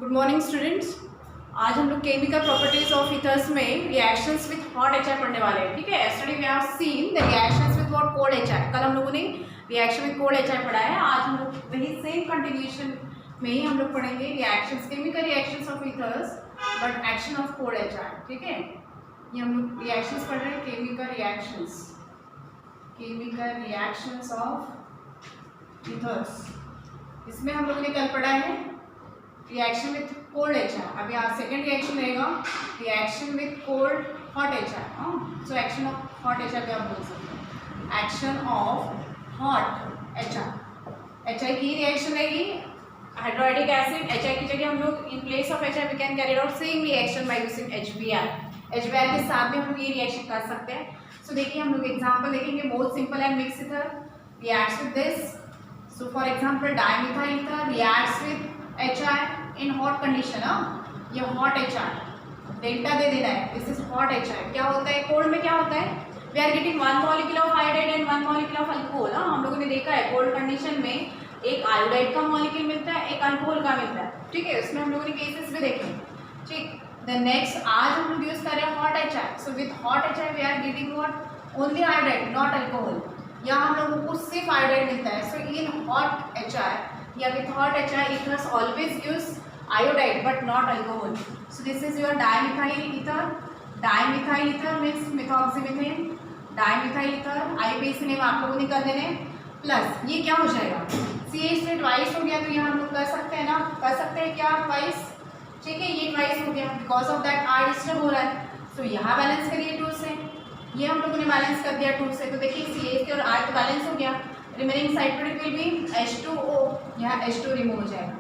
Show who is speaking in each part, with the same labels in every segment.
Speaker 1: Good morning students. आज हम लोग केमिकल प्रॉपर्टीज ऑफ ईथर्स में रिएक्शंस विद हॉट एचआर पढ़ने वाले हैं। ठीक है, yesterday we have seen the reactions with what cold HI. कल हम लोगों ने रिएक्शन विद कोल्ड एचआर पढ़ा है। आज हम लोग वही सेम कंटिन्यूएशन में ही हम लोग पढ़ेंगे reactions, chemical reactions of ethers but action of cold HR. ठीक है, ये हम लोग रिएक्शंस पढ़ रहे हैं, केमिकल रिएक्शंस ऑफ ईथर्स। इसमें हम लोगों ने कल पढ़ा है रिएक्शन विथ कोल्ड एचआर। अभी आज सेकेंड रिएक्शन रहेगा reaction with cold hot HI. So action of hot HI भी आप बोल सकते हैं, action of hot HI. HI की रिएक्शन रहेगी हाइड्रोक्लोरिक एसिड। एचआर की जगह हम लोग in place of HI we can carry out same reaction by using HBr. HBr के साथ में हम लोग ये रिएक्शन कर सकते हैं। सो देखिए हम लोग एग्जांपल देखेंगे, most simple and mix ether reacts with this. So for example dimethyl ether reacts with HR in hot condition. ये हॉट एचआर डेल्टा दे देना है, दिस इज हॉट एचआर। क्या होता है कोल्ड में, क्या होता है, we are getting 1 molecule of iodide and 1 molecule of alcohol. हम लोगों ने देखा है कोल्ड कंडीशन में एक आयोडाइड का मॉलिक्यूल मिलता है, एक अल्कोहल का मिलता है। ठीक है, उसमें हम लोगों ने केसेस भी देखे। ठीक, द नेक्स्ट आज हम लोग यूज कर रहे हैं hot HI. So with hot HI we are getting what, only iodide not alcohol. यहाँ हम लोगों को सिर्फ आयोडाइड मिलता है। सो इन हॉट एचआर या with hot HR ethers always use iodide but not alcohol. So this is your dimethyl ether. Dimethyl ether means methoxymethane. Dimethyl ether IUPAC name आप लोगों ने कर देने, प्लस ये क्या हो जाएगा CH से ट्वाइस हो गया, तो यहाँ हम लोग कर सकते हैं ना, कर सकते हैं क्या ट्वाइस। ठीक है, ये ट्वाइस हो गया because of that R disturb हो रहा है। तो यहाँ बैलेंस करिए 2 से, ये हम लोगों ने बैलेंस कर दिया 2 से। तो देखिए CH और R तो बैलेंस हो गया, remaining side product will be H2O, यहाँ H2 रिमूव हो जाएगा।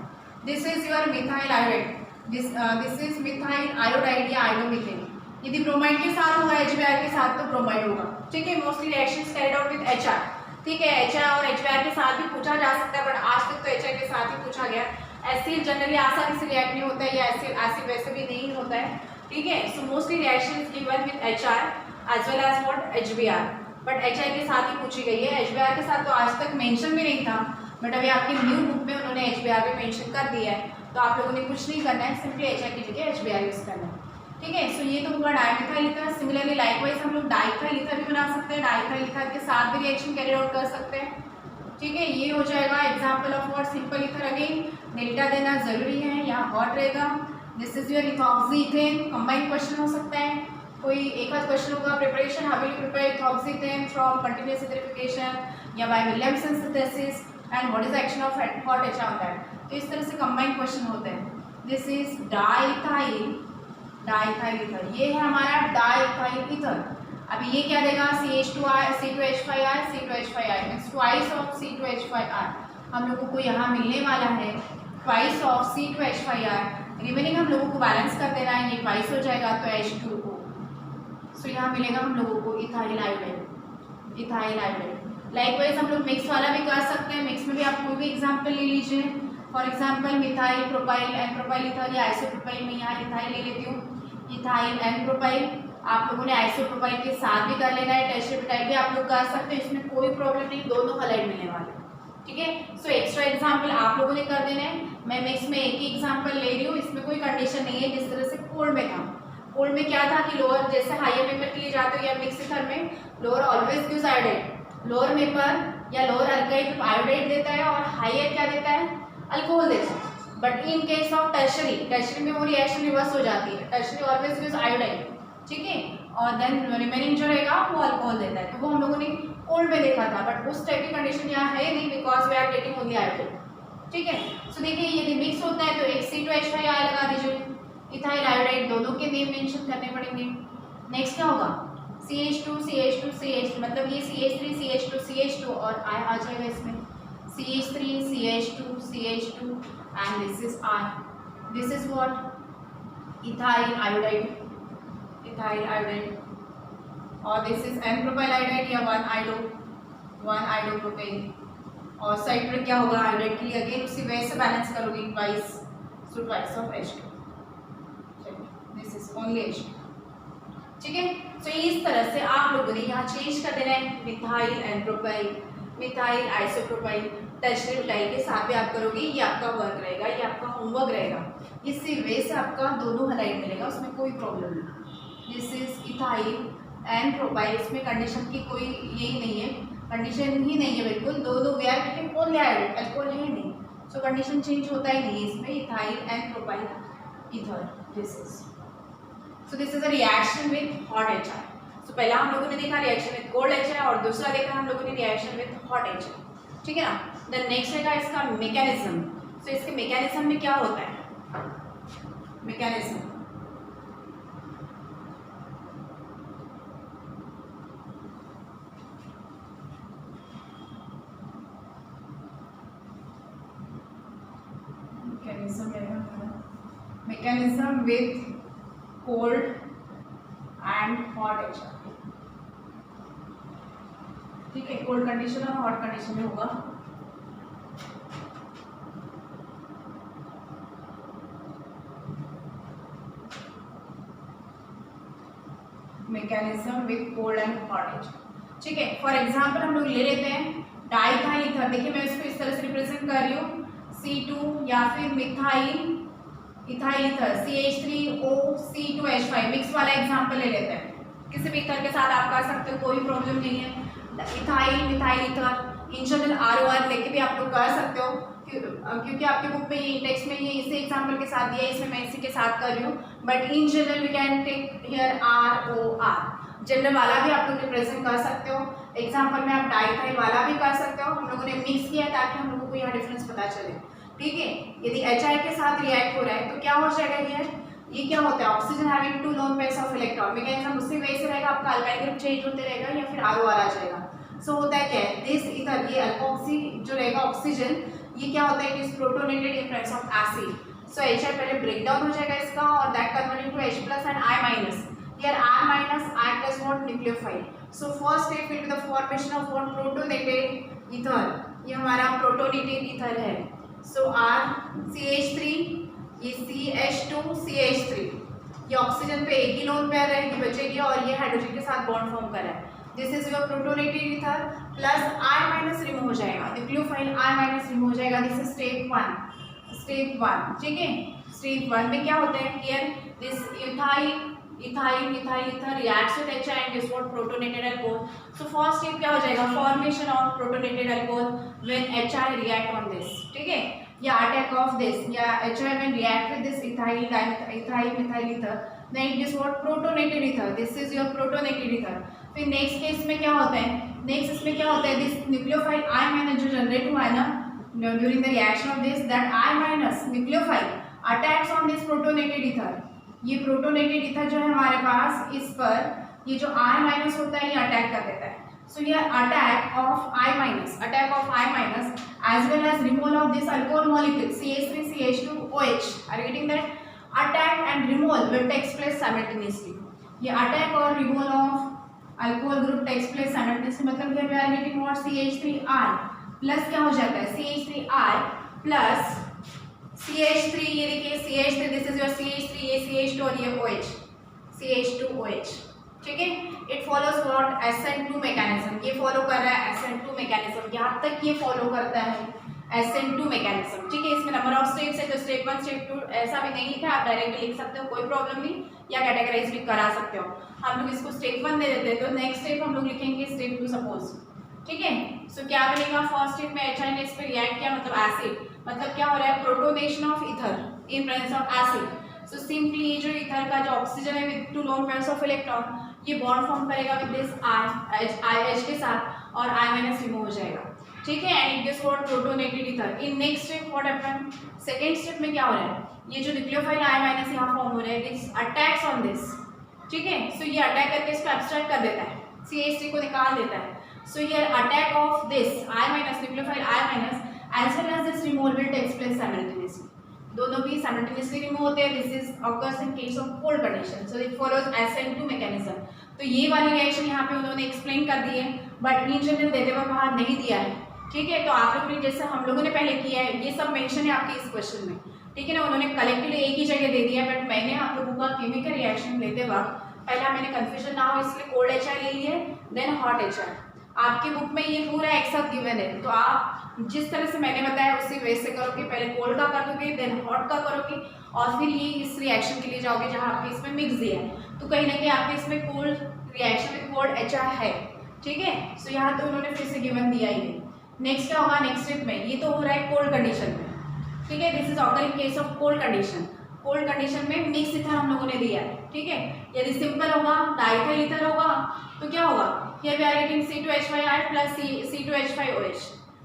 Speaker 1: This is your methyl iodide, this is methyl iodide या आयोडोमिथेन। यदि ब्रोमाइड के साथ होगा HBr के साथ तो ब्रोमाइड होगा। ठीक है, mostly reactions carried out with HR। ठीक है, HR और HBr के साथ भी पूछा जा सकता है, बट आज तक तो HR के साथ ही पूछा गया। एसिड जनरली आसानी से रिएक्ट नहीं होता है, या एसिड वैसे भी नहीं होता है। ठीक है, so mostly reactions given with HR as well as what HBr, but HR के साथ ही पूछी गई है। HBr के साथ तो आज तक मेंशन भी नहीं था, बट अभी आपकी न्यू बुक में उन्होंने HBr भी मेंशन कर दिया है। तो आप लोगों ने कुछ नहीं करना है, सिंपली HR की जगह HBr यूज करना है। ठीक है, सो ये तो होगा डाइमिथाइल ईथर। सिमिलरली लाइकवाइज हम लोग डाइथाइल ईथर भी बना सकते हैं, डाइथाइल ईथर के साथ भी रिएक्शन कैरी आउट कर सकते हैं। ठीक है, ये हो जाएगा example of what simple ether. Again delta देना जरूरी है, यहाँ हॉट रहेगा। This is your ethoxyethane. Combined question हो सकता है, कोई एक आध क्वेश्चन होगा preparation, how will you prepare ethoxyethane from continuous acidification या by Williamson synthesis and what is action of hot HR on that. तो इस तरह से कंबाइंड क्वेश्चन होते हैं। दिस इज डाइथाइल ईथर, ये है हमारा डाइथाइल ईथर। अभी ये क्या देगा CH2R C2H5R C2H5R means twice of C2H5R। हम लोगों को यहाँ मिलने वाला है ट्वाइस ऑफ C2H5R। रिमेनिंग हम लोगों को बैलेंस कर देना है, ये ट्वाइस हो जाएगा तो H2O। सो यहाँ मिलेगा हम लोगों को इथाइल आयोडाइड। लाइकवाइज हम लोग मिक्स वाला भी कर सकते हैं। मिक्स में भी आप कोई भी एग्जांपल ले लीजिए। For example methyl propyl and propyl ether या आइसोप्रोपाइल में यहाँ इथाइल ले लेती हूँ, इथाइल एंड प्रोपाइल। आप लोगों ने आइसोप्रोपाइल के साथ भी कर लेना है, टेट्रापेटाइल भी आप लोग कर सकते हैं, इसमें कोई प्रॉब्लम नहीं, दोनों हलाइड मिलने वाले। ठीक है, सो एक्स्ट्रा एग्जाम्पल आप लोगों ने कर देना है। मैं मिक्स में एक ही एग्जाम्पल ले रही हूँ, इसमें कोई कंडीशन नहीं है। जिस तरह से कोल्ड में था, कोल्ड में क्या था कि लोअर जैसे हायर मेंबर के लिए जाते हो या मिक्स ईथर में lower always use iodide. Lower member या लोअर अल्काइड आयोडाइड देता है और हायर क्या देता है, अल्कोहल देता है। But in case of tertiary में वो रिएक्शन रिवर्स हो जाती है। Tertiary always use iodide. ठीक है, और देन रिमेनिंग जो रहेगा वो अल्कोहल देता है। तो वो हम लोगों ने कोल्ड में देखा था, बट उस टाइप की कंडीशन यहाँ है नहीं because we are getting only iodide. ठीक है, सो देखिए यदि मिक्स होता है तो एक C2H5R लगा दीजिए, इथाइल आयोडाइड, दोनों के नेम मेंशन करने पड़ेंगे। नेक्स्ट क्या होगा CH2 मतलब ये CH3 और I आ जाएगा इसमें CH3 CH2 and this is I। This is what ethyl iodide और this is N propyl iodide या 1 आयोडोप्रोपेन। और साइड पर क्या होगा आयोडाइड के लिए, अगेन उसी वे से बैलेंस करोगे twice, so twice of H2। This is only H2। ठीक है, तो इस तरह से आप लोगों ने यहाँ चेंज कर देना है methyl and propyl methyl isopropyl tertiary methyl के साथ भी आप करोगे, ये आपका वर्क रहेगा, ये आपका होमवर्क रहेगा। इसी वे से आपका दोनों हलाइड मिलेगा, उसमें कोई प्रॉब्लम नहीं। This is ethyl and propyl, इसमें कंडीशन की कोई यही नहीं है, कंडीशन ही नहीं है बिल्कुल। दोनों we are taking only iodide, alcohol है नहीं, सो कंडीशन चेंज होता ही नहीं है इसमें। Ethyl and propyl ether, this is a reaction with hot HI। तो पहला हम लोगों ने देखा रिएक्शन विद कोल्ड HI और दूसरा देखा हम लोगों ने रिएक्शन विद हॉट HI, ठीक है ना। देन नेक्स्ट रहेगा इसका मैकेनिज्म। तो इसके मैकेनिज्म में क्या होता है, mechanism mechanism with cold and hot HI, ठीक है। कोल्ड कंडीशन और हॉट कंडीशन में होगा। Mechanism with cold and hot HI, ठीक है। फॉर एग्जांपल हम लोग ले लेते हैं डाइथाइल ईथर। देखिए मैं इसको इस तरह से रिप्रेजेंट कर रही हूँ, C2 या फिर methyl ethyl ether CH3O C2H5 mix वाला एग्जांपल ले लेते हैं। किसी भी ईथर के साथ आप कर सकते हो, कोई प्रॉब्लम नहीं है। Ethyl methyl ether in general ROR लेके भी आप लोग कर सकते हो, क्योंकि आपके बुक में ये इंडेक्स में ये इसी एग्जांपल के साथ दिया है, इसमें मैं इसी के साथ कर रही हूँ। But in general we can take here ROR, general वाला भी आप लोग रिप्रेजेंट कर सकते हो। एग्जांपल में आप डाइथाइल वाला भी कर सकते हो। हम लोगों ने मिक्स किया है ताकि हम लोगों को यहाँ डिफरेंस पता चले, ठीक है। यदि HI के साथ रिएक्ट हो रहा है तो क्या हो जाएगा हियर, ये क्या होता है, oxygen having 2 loan pairs of electron. Mechanism उसी वे से रहेगा, आपका अल्काइल ग्रुप चेंज होते रहेगा या फिर ROR आ जाएगा। सो होता है क्या है, दिस ईथर ये अल्कोक्सी जो रहेगा ऑक्सीजन, ये क्या होता है, it is protonated in presence of acid. So HI पहले ब्रेक डाउन हो जाएगा इसका और that converted to H+ and I-। Here I- what nucleophile। So first step will be the formation of what, protonated ether. ये हमारा protonated ether है। सो CH3, ये CH2 CH3, ये ऑक्सीजन पे एक ही लोन पेयर रहेगी बचेगी और ये हाइड्रोजन के साथ बॉन्ड फॉर्म कर रहा है। This is your protonated ether plus I- remove हो जाएगा, न्यूक्लियोफाइल I- रिमूव हो जाएगा। दिस इज स्टेप 1, ठीक है। स्टेप 1 में क्या होता है, here this ethyl ether reacts with HI and is what protonated alcohol. So first step क्या हो जाएगा, formation of protonated alcohol when HI react on this, ठीक है। या अटैक ऑफ दिस या HI when react with this ethyl methyl ether, then it is what protonated ether. This is your protonated ether. फिर next case में क्या होता है, next इसमें क्या होता है, दिस न्यूक्लियोफाइल I- जो जनरेट हुआ है ना during the reaction of this, that I- nucleophile attacks on this protonated ether. ये प्रोटोनेटेड ईथर जो है हमारे पास, इस पर ये जो I- होता है ये अटैक कर देता है। सो ये attack of I- as well as removal of this alcohol molecule CH3 CH2OH, are you getting that? Attack and removal will takes place simultaneously। ये अटैक और removal of alcohol group takes place simultaneously, मतलब here we are getting what CH3I plus क्या हो जाता है CH3I plus CH3, ये देखिए CH3, this is your CH3, ये CH2 और ये OH CH2OH, ठीक है। It follows what SN2 mechanism, ये फॉलो कर रहा है SN2 मैकेनिज्म, यहाँ तक ये फॉलो करता है SN2 मैकेनिज्म, ठीक है। इसमें नंबर ऑफ स्टेप्स है, तो स्टेप 1 स्टेप 2 ऐसा भी नहीं लिखा, आप डायरेक्टली लिख सकते हो, कोई प्रॉब्लम नहीं, या कैटेगराइज भी करा सकते हो। हम लोग इसको स्टेप 1 दे देते हैं, तो नेक्स्ट स्टेप हम लोग लिखेंगे स्टेप 2 सपोज, ठीक है। सो क्या बनेगा, फर्स्ट स्टेप में HI ने इस पर रिएक्ट किया, मतलब एसिड, मतलब क्या हो रहा है, protonation of ether in presence of acid. So simply ये जो ईथर का जो ऑक्सीजन है with 2 loan pairs of electron, ये बॉन्ड फॉर्म करेगा विद दिस IH के साथ और I- रिमूव हो जाएगा, ठीक है। And it gives what protonated ether. In next step what happen, second step में क्या हो रहा है, ये जो न्यूक्लियोफाइल I- यहाँ फॉर्म हो रहा है, दिस अटैक्स ऑन दिस, ठीक है। सो ये अटैक करके इसको एब्स्ट्रैक्ट कर देता है, CH3 को निकाल देता है। सो ये attack of this I- nucleophile I- as well as this removal will takes place simultaneously, दोनों भी simultaneously रिमूव होते हैं। This is occurs in case of cold condition, so it follows SN2 mechanism। तो ये वाली reaction यहाँ पे उन्होंने एक्सप्लेन कर दी है, बट इन जनरल देते वक्त वहाँ नहीं दिया है, ठीक है। तो आप लोगों ने जैसे हम लोगों ने पहले किया है, ये सब मेंशन है आपके इस क्वेश्चन में, ठीक है ना। उन्होंने कलेक्टिवली एक ही जगह दे दिया, बट मैंने आप लोगों का केमिकल रिएक्शन लेते वक्त पहला मैंने कन्फ्यूजन ना हो इसलिए कोल्ड HI ले लिए, देन हॉट HI। आपकी बुक में ये पूरा एक साथ गिवन है, तो आप जिस तरह से मैंने बताया उसी वे से करोगे, पहले कोल्ड का कर दोगे, देन हॉट का करोगे, और फिर ये इस रिएक्शन के लिए जाओगे जहाँ आपके इसमें मिक्स दिया है। तो कहीं ना कहीं आपके इसमें cold reaction with cold HI है, ठीक है। सो यहाँ तो उन्होंने फिर से गिवन दिया ही है। नेक्स्ट क्या होगा नेक्स्ट स्टेप में, ये तो हो रहा है कोल्ड कंडीशन में, ठीक है। This is occur in case of cold condition. Cold condition में मिक्स ईथर हम लोगों ने दिया है, ठीक है। यदि सिंपल होगा डाइथाइल ईथर होगा तो क्या होगा, here we are getting C2H5I plus C2H5OH,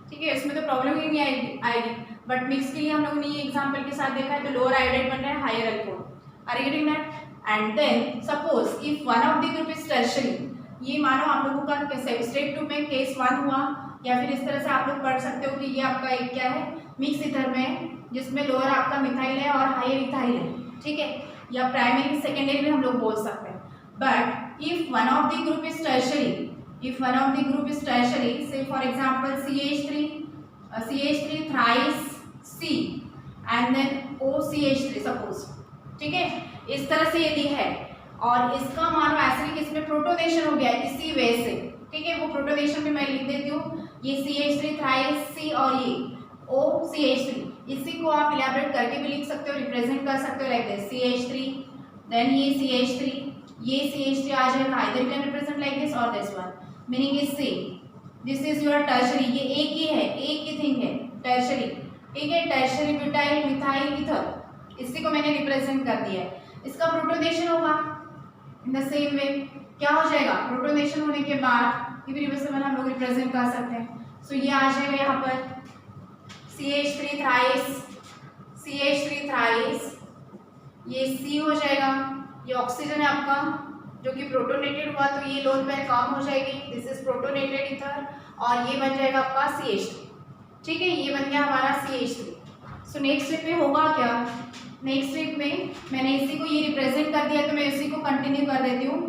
Speaker 1: ठीक है। इसमें तो प्रॉब्लम ही नहीं आएगी, बट मिक्स के लिए हम लोगों ने ये एग्जांपल के साथ देखा है, तो लोअर आयोडाइड बन रहा है higher alcohol, are you getting that. And then suppose if one of the group is tertiary, ये मानो आप लोगों का स्टेप 2 में केस 1 हुआ, या फिर इस तरह से आप लोग पढ़ सकते हो कि ये आपका एक क्या है मिक्स ईथर में, जिसमें लोअर आपका मिथाइल है और हायर इथाइल है, ठीक है, या प्राइमरी सेकेंडरी भी हम लोग बोल सकते हैं। But if one of the group is tertiary, if one of the group is tertiary, say for example CH3 thrice C and then OCH3 suppose, ठीक है, इस तरह से यदि है और इसका मानो एसिडिक इसमें प्रोटोनेशन हो गया है इसी वे से, ठीक है। वो प्रोटोनेशन में मैं लिख देती हूँ, ये CH3 thrice C और ये OCH3, इसी को आप इलैबोरेट करके भी लिख सकते हो, रिप्रेजेंट कर सकते हो लाइक दिस CH3 देन ये CH3, ये CH3 आ जाएगा, either you can represent like this or this one, meaning is same. This is your tertiary, ये एक ही है, एक ही थिंग है टर्शरी, ठीक है। टर्शरी ब्यूटाइल मिथाइल ईथर, इसी को मैंने रिप्रेजेंट कर दिया है। इसका प्रोटोनेशन होगा इन द सेम वे, क्या हो जाएगा प्रोटोनेशन होने के बाद इरिवर्सिबल हम लोग रिप्रेजेंट कर सकते हैं। सो ये आ जाएगा यहाँ पर CH3 थ्राइस, ये C हो जाएगा, ये ऑक्सीजन है आपका जो कि प्रोटोनेटेड हुआ, तो ये लोन पेयर कम हो जाएगी, दिस इज प्रोटोनेटेड ईथर, और ये बन जाएगा आपका CH3, ठीक है, ये बन गया हमारा CH3। सो नेक्स्ट स्टेप में होगा क्या, नेक्स्ट स्टेप में मैंने इसी को ये रिप्रेजेंट कर दिया, तो मैं इसी को कंटिन्यू कर देती हूँ।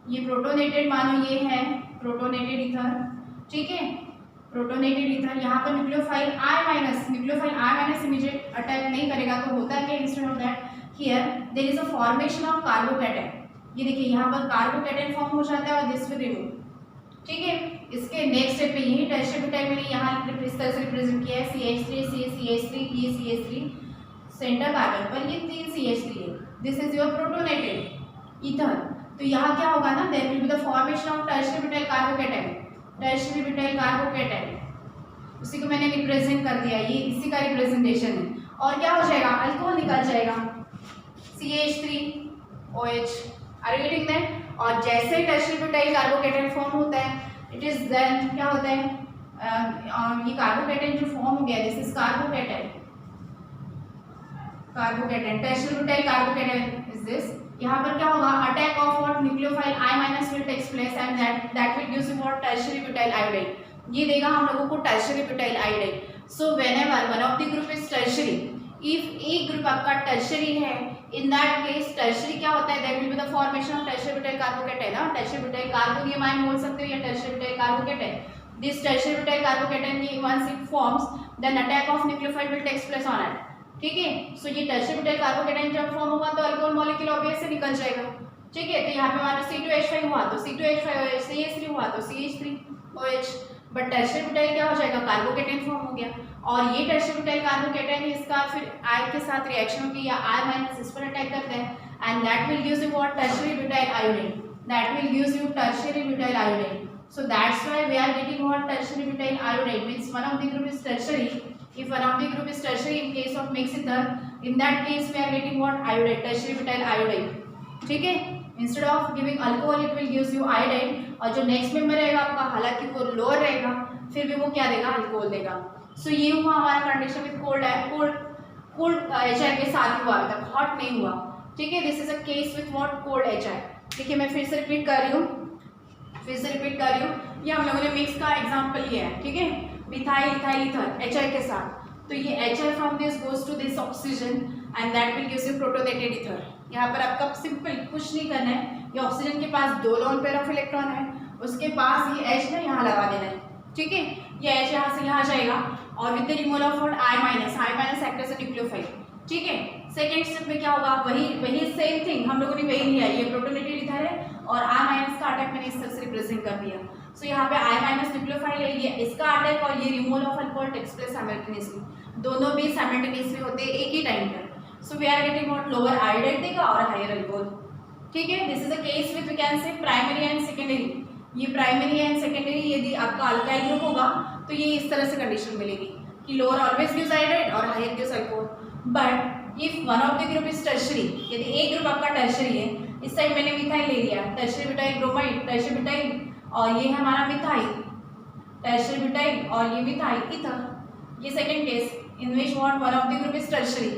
Speaker 1: ये प्रोटोनेटेड मानो ये है प्रोटोनेटेड ईथर, ठीक है, प्रोटोनेटेड ईथर। यहाँ पर न्यूक्लियोफाइल I- इमीडिएट अटैक नहीं करेगा, तो होता है instead of that here there is a formation of carbocation. ये देखिए यहाँ पर कार्बोकैटायन फॉर्म हो जाता है और दिस विल रिमूव, ठीक है। इसके नेक्स्ट स्टेप पे यही टर्शियरी ब्यूटाइल मैंने यहाँ इस तरह से रिप्रेजेंट किया है, CH3 ये CH3 सेंटर कार्बन पर ये 3 CH3 है, this is your protonated ether. तो यहाँ क्या होगा ना, there will be the formation of tertiary butyl carbocation, उसी को मैंने रिप्रेजेंट कर दिया, ये इसी का रिप्रेजेंटेशन है। और क्या हो जाएगा, अल्कोहल निकल जाएगा CH3OH, are you getting that. और जैसे टर्शियरी ब्यूटाइल कार्बोकैटायन फॉर्म होता है, इट इज देन क्या होता है, ये कार्बोकैटायन जो फॉर्म हो गया, this is carbocation tertiary butyl carbocation is this. यहाँ पर क्या होगा, attack of what nucleophile I- will takes place and that will gives you what tertiary butyl iodide, ये देगा हम लोगों को tertiary butyl iodide. So whenever one of the group is tertiary, if एक ग्रुप आपका टर्शियरी है, in that case tertiary क्या होता है, there will be the formation of tertiary butyl carbocation, ना टर्शियरी ब्यूटाइल कार्बोनियमाइन बोल सकते हो या tertiary butyl carbocation. This tertiary butyl carbocation once it forms then attack of nucleophile will takes place on it, ठीक है। So ये tertiary butyl carbocation जब form होगा तो अल्कोहल मॉलिक्यूल ऑब्वियस से निकल जाएगा, ठीक है। तो यहाँ पे हमारा C2H5 हुआ तो C2H5OH, CH3 हुआ तो CH3OH, बट टर्शियरी ब्यूटाइल क्या हो जाएगा, कार्बोकैटायन फॉर्म हो गया। और ये टर्शियरी ब्यूटाइल कार्बोकैटायन इसका फिर I के साथ रिएक्शन होगी या I- इस पर अटैक करते हैं, and that will gives you what tertiary butyl iodide, that will gives you tertiary butyl iodide. So that's why we are getting what tertiary butyl iodide, means one of the group is tertiary. If one of the group is tertiary in case of mixed ether, in that case we are getting what iodide, tertiary butyl iodide, ठीक है। Instead of giving alcohol it will gives you iodide, और जो next member रहेगा आपका हालांकि वो lower रहेगा फिर भी वो क्या देगा, अल्कोहल देगा। सो ये हुआ हमारा कंडीशन विद कोल्ड HI के साथ हुआ, अभी तक हॉट नहीं हुआ, ठीक है। This is a case with what cold HI, ठीक है। मैं फिर से रिपीट कर रही हूँ, ये हम लोगों ने मिक्स का एग्जांपल लिया है, ठीक है, मिथाइल इथाइल ईथर HI के साथ। तो ये HI from this goes to this oxygen and that will gives you protonated ether. यहाँ पर आपका सिंपल कुछ नहीं करना है, ये ऑक्सीजन के पास 2 लोन पेयर ऑफ इलेक्ट्रॉन है, उसके पास ये H ना यहाँ लगा देना है, ठीक है। ये H यहाँ से यहाँ जाएगा और with the removal of I- act as a nucleophile, ठीक है। सेकेंड स्टेप में क्या होगा, वही सेम थिंग हम लोगों ने वही लिया, ये प्रोटोनेटेड ईथर है और I- का अटैक मैंने इस तरह से रिप्रेजेंट कर दिया। सो यहाँ पे I माइनस न्यूक्लियोफाइल है, ये इसका अटैक और ये removal of alcohol takes place simultaneously, दोनों भी साइमल्टेनियसली होते हैं एक ही टाइम पर। So we are getting what, lower iodide देगा और हायर अल्कोहल। ठीक है, this is a case with we can say primary and secondary. ये प्राइमरी एंड सेकेंडरी यदि आपका अल्काइल ग्रुप होगा तो ये इस तरह से कंडीशन मिलेगी कि लोअर ऑलवेज गिव्स आयोडाइड और higher gives alcohol. But if one of the group is tertiary, यदि एक ग्रुप आपका टर्शरी है, इस साइड मैंने मिथाइल ले लिया, tertiary butyl bromide, tertiary butyl और ये है हमारा मिथाइल, टर्शरी ब्यूटाइल और ये मिथाइल ईथर, ये second case in which what one of the group is tertiary.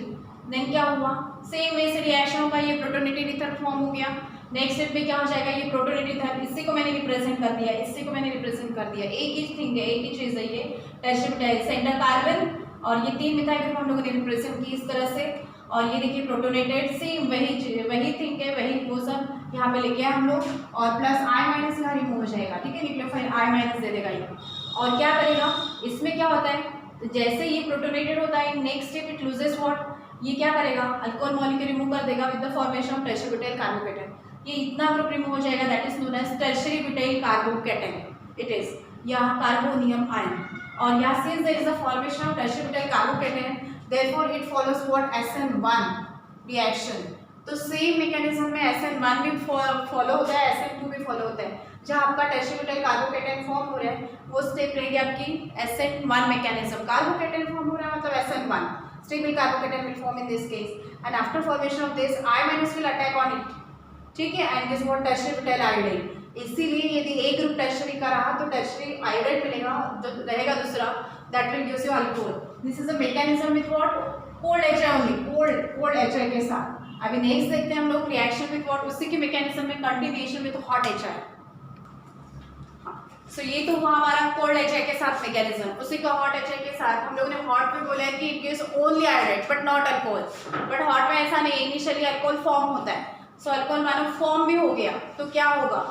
Speaker 1: Then क्या हुआ, सेम वे से रिएक्शन होगा, ये प्रोटोनेटेड ईथर फॉर्म हो गया। नेक्स्ट स्टेप पे क्या हो जाएगा, ये प्रोटोनेटेड ईथर, इसी को मैंने रिप्रेजेंट कर दिया, इसी को मैंने रिप्रेजेंट कर दिया, एक ही थिंग है, एक ही चीज है, ये टर्शरी ब्यूटाइल सेंटर कार्बन और ये 3 मिथाइल ग्रुप हम लोगों ने रिप्रेजेंट की इस तरह से। और ये देखिए प्रोटोनेटेड, सेम वही थिंग है, वही वो सब यहाँ पे लेके आए हम लोग, और प्लस I माइनस यहाँ रिमूव हो जाएगा। ठीक है, न्यूक्लियोफाइल I माइनस दे देगा ये, और क्या करेगा, इसमें क्या होता है, तो जैसे ये प्रोटोनेटेड होता है, next step it loses what, ये क्या करेगा, अल्कोहल मॉलिक्यूल रिमूव कर देगा with the formation of tertiary butyl carbocation. ये इतना ग्रुप रिमूव हो जाएगा, that is known as tertiary butyl carbocation, it is यहाँ कार्बोनियम आयन। और यहाँ since there is a formation of tertiary butyl carbocation, therefore it follows what SN1 reaction. तो same mechanism में SN1 भी follow होता है, SN2 भी follow होता है। जहाँ आपका टर्शरी ब्यूटाइल कार्बोकेटन फॉर्म हो रहा है वो स्टेप रहेगी आपकी SN1 मैकेनिज्म, कार्बोकेटन फॉर्म हो रहा है मतलब SN1 stable carbocation will form in this case, and after formation of this I minus will attack on it। ठीक है, and this what tertiary butyl iodide। इसीलिए यदि एक ग्रुप टर्शरी का रहा तो टर्शरी आयोडाइड मिलेगा, जो रहेगा दूसरा that will gives you alcohol. This is a mechanism with what, cold HI only, cold HI के साथ। अभी नेक्स्ट देखते हैं हम लोग रिएक्शन विद व्हाट, उसी के मैकेनिज्म में कंटिन्यूएशन विद हॉट HI। सो ये तो हुआ हमारा कोल्ड HI के साथ मैकेनिज्म, उसी का हॉट HI के साथ। हम लोगों ने हॉट में बोला है कि it gives only iodide but not alcohol, but hot में ऐसा नहीं, इनिशियली अल्कोहल फॉर्म होता है। सो अल्कोहल मानो फॉर्म भी हो गया तो क्या होगा,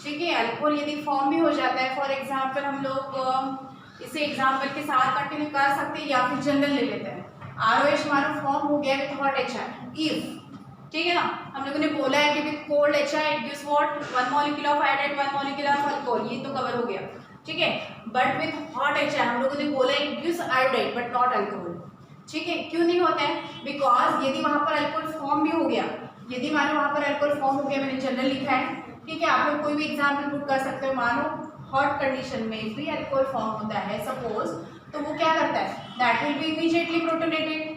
Speaker 1: ठीक है, अल्कोहल यदि फॉर्म भी हो जाता है, फॉर एग्जाम्पल हम लोग इसे एग्जाम्पल के साथ कंटिन्यू कर सकते हैं या फिर जनरल ले लेते हैं। ROH मानो फॉर्म हो गया विथ हॉट HI, इफ, ठीक है ना, हम लोगों ने बोला है कि with cold HI it gives what 1 molecule of iodide 1 molecule of alcohol, ये तो कवर हो गया। ठीक है, बट विथ हॉट HI हम लोगों ने बोला it gives iodide but not alcohol. ठीक है, क्यों नहीं होता है, बिकॉज यदि वहां पर अल्कोहल फॉर्म भी हो गया, यदि मानो वहां पर अल्कोहल फॉर्म हो गया, मैंने जनरल लिखा है, ठीक है, आप लोग कोई भी एग्जाम्पल पुट कर सकते हो, मानो हॉट कंडीशन में भी अल्कोहल फॉर्म होता है सपोज, तो वो क्या करता है, that will B immediately protonated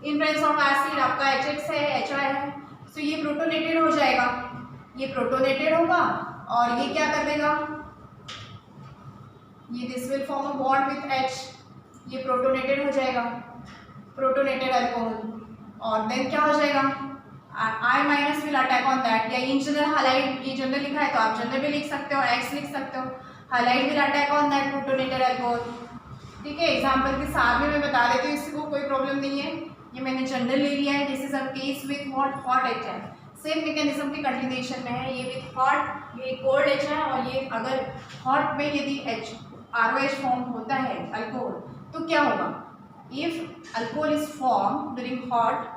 Speaker 1: in presence of acid. आपका HX है, HI है, तो ये प्रोटोनेटेड हो जाएगा, ये प्रोटोनेटेड होगा और ये क्या कर देगा, ये this will form a bond with H, ये प्रोटोनेटेड हो जाएगा, प्रोटोनेटेड अल्कोहल, और देन क्या हो जाएगा, I minus will attack on that, या इन जनरल हाइलाइट, ये जनरल लिखा है तो आप जनरल भी लिख सकते हो, X लिख सकते हो, highlight will attack on that protonated alcohol. ठीक है, एग्जाम्पल के साथ में मैं बता देती हूँ, इसको कोई प्रॉब्लम नहीं है, ये मैंने जनरल ले लिया है। This is a case with hot HI, same mechanism की कंटिन्यूएशन में है, ये विथ हॉट, ये कोल्ड HI, और ये अगर हॉट में यदि ROH फॉर्म होता है अल्कोहल तो क्या होगा, if alcohol is form during hot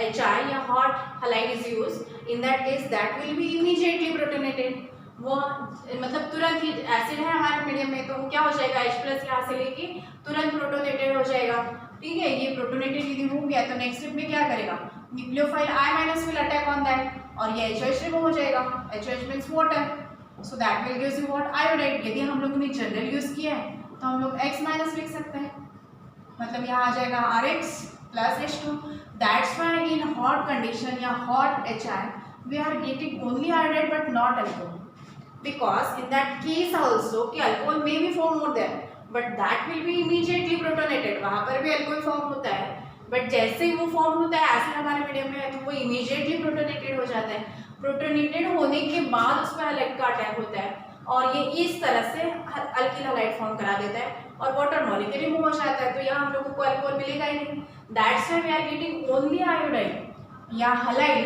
Speaker 1: HI या hot halide is used, in that case that will be immediately protonated। वो मतलब तुरंत ही एसिड है हमारे मीडियम में तो वो क्या हो जाएगा, H+ यहाँ से लेके तुरंत प्रोटोनेटेड हो जाएगा। ठीक है, ये प्रोटोनेटेड यदि हो गया तो नेक्स्ट स्टेप में क्या करेगा, nucleophile I minus will attack on that, और ये HOH रिमूव हो जाएगा, HOH means water, so that will gives you what, iodide. यदि हम लोगों ने जनरल यूज किया है तो हम लोग X माइनस लिख सकते हैं, मतलब यहाँ आ जाएगा RX plus H2। That's why in hot condition या hot HI we are getting only iodide but not alcohol, because in that case also कि alcohol may be formed more there but that will be immediately protonated। वहाँ पर भी alcohol form होता है but जैसे ही वो form होता है एसिड हमारे मीडियम में है तो वो immediately protonated हो जाता है। प्रोटोनेटेड होने के बाद उस पर halide का अटैक होता है और ये इस तरह से अल्किल halide फॉर्म करा देता है और वाटर मॉलिक्यूल रिमूव हो जाता है, तो यहाँ हम लोगों को अल्कोहल मिलेगा ही नहीं। That's why we are getting only iodide या halide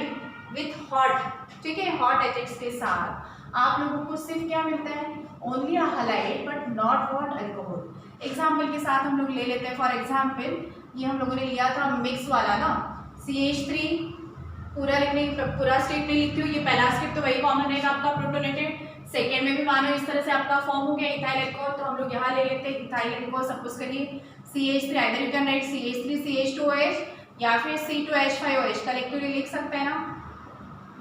Speaker 1: विथ हॉट। ठीक है, हॉट HX के साथ आप लोगों को सिर्फ क्या मिलता है, only halide but not what, alcohol. Example के साथ हम लोग ले लेते हैं, फॉर एग्जाम्पल ये हम लोगों ने लिया था मिक्स वाला ना, CH3 पूरा लिखने, पूरा स्टेप नहीं लिखती हूँ, ये पहला स्टेप तो वही कॉमन रहेगा आपका प्रोटोनेटेड, सेकेंड में भी मानो इस तरह से आपका फॉर्म हो गया इथाइल अल्कोहल, तो हम लोग यहाँ ले लेते हैं इथाइल अल्कोहल। सपोज करिए CH3, either you can write CH3 CH2OH या फिर C2H5OH, कलेक्टिवली लिख सकते हैं ना।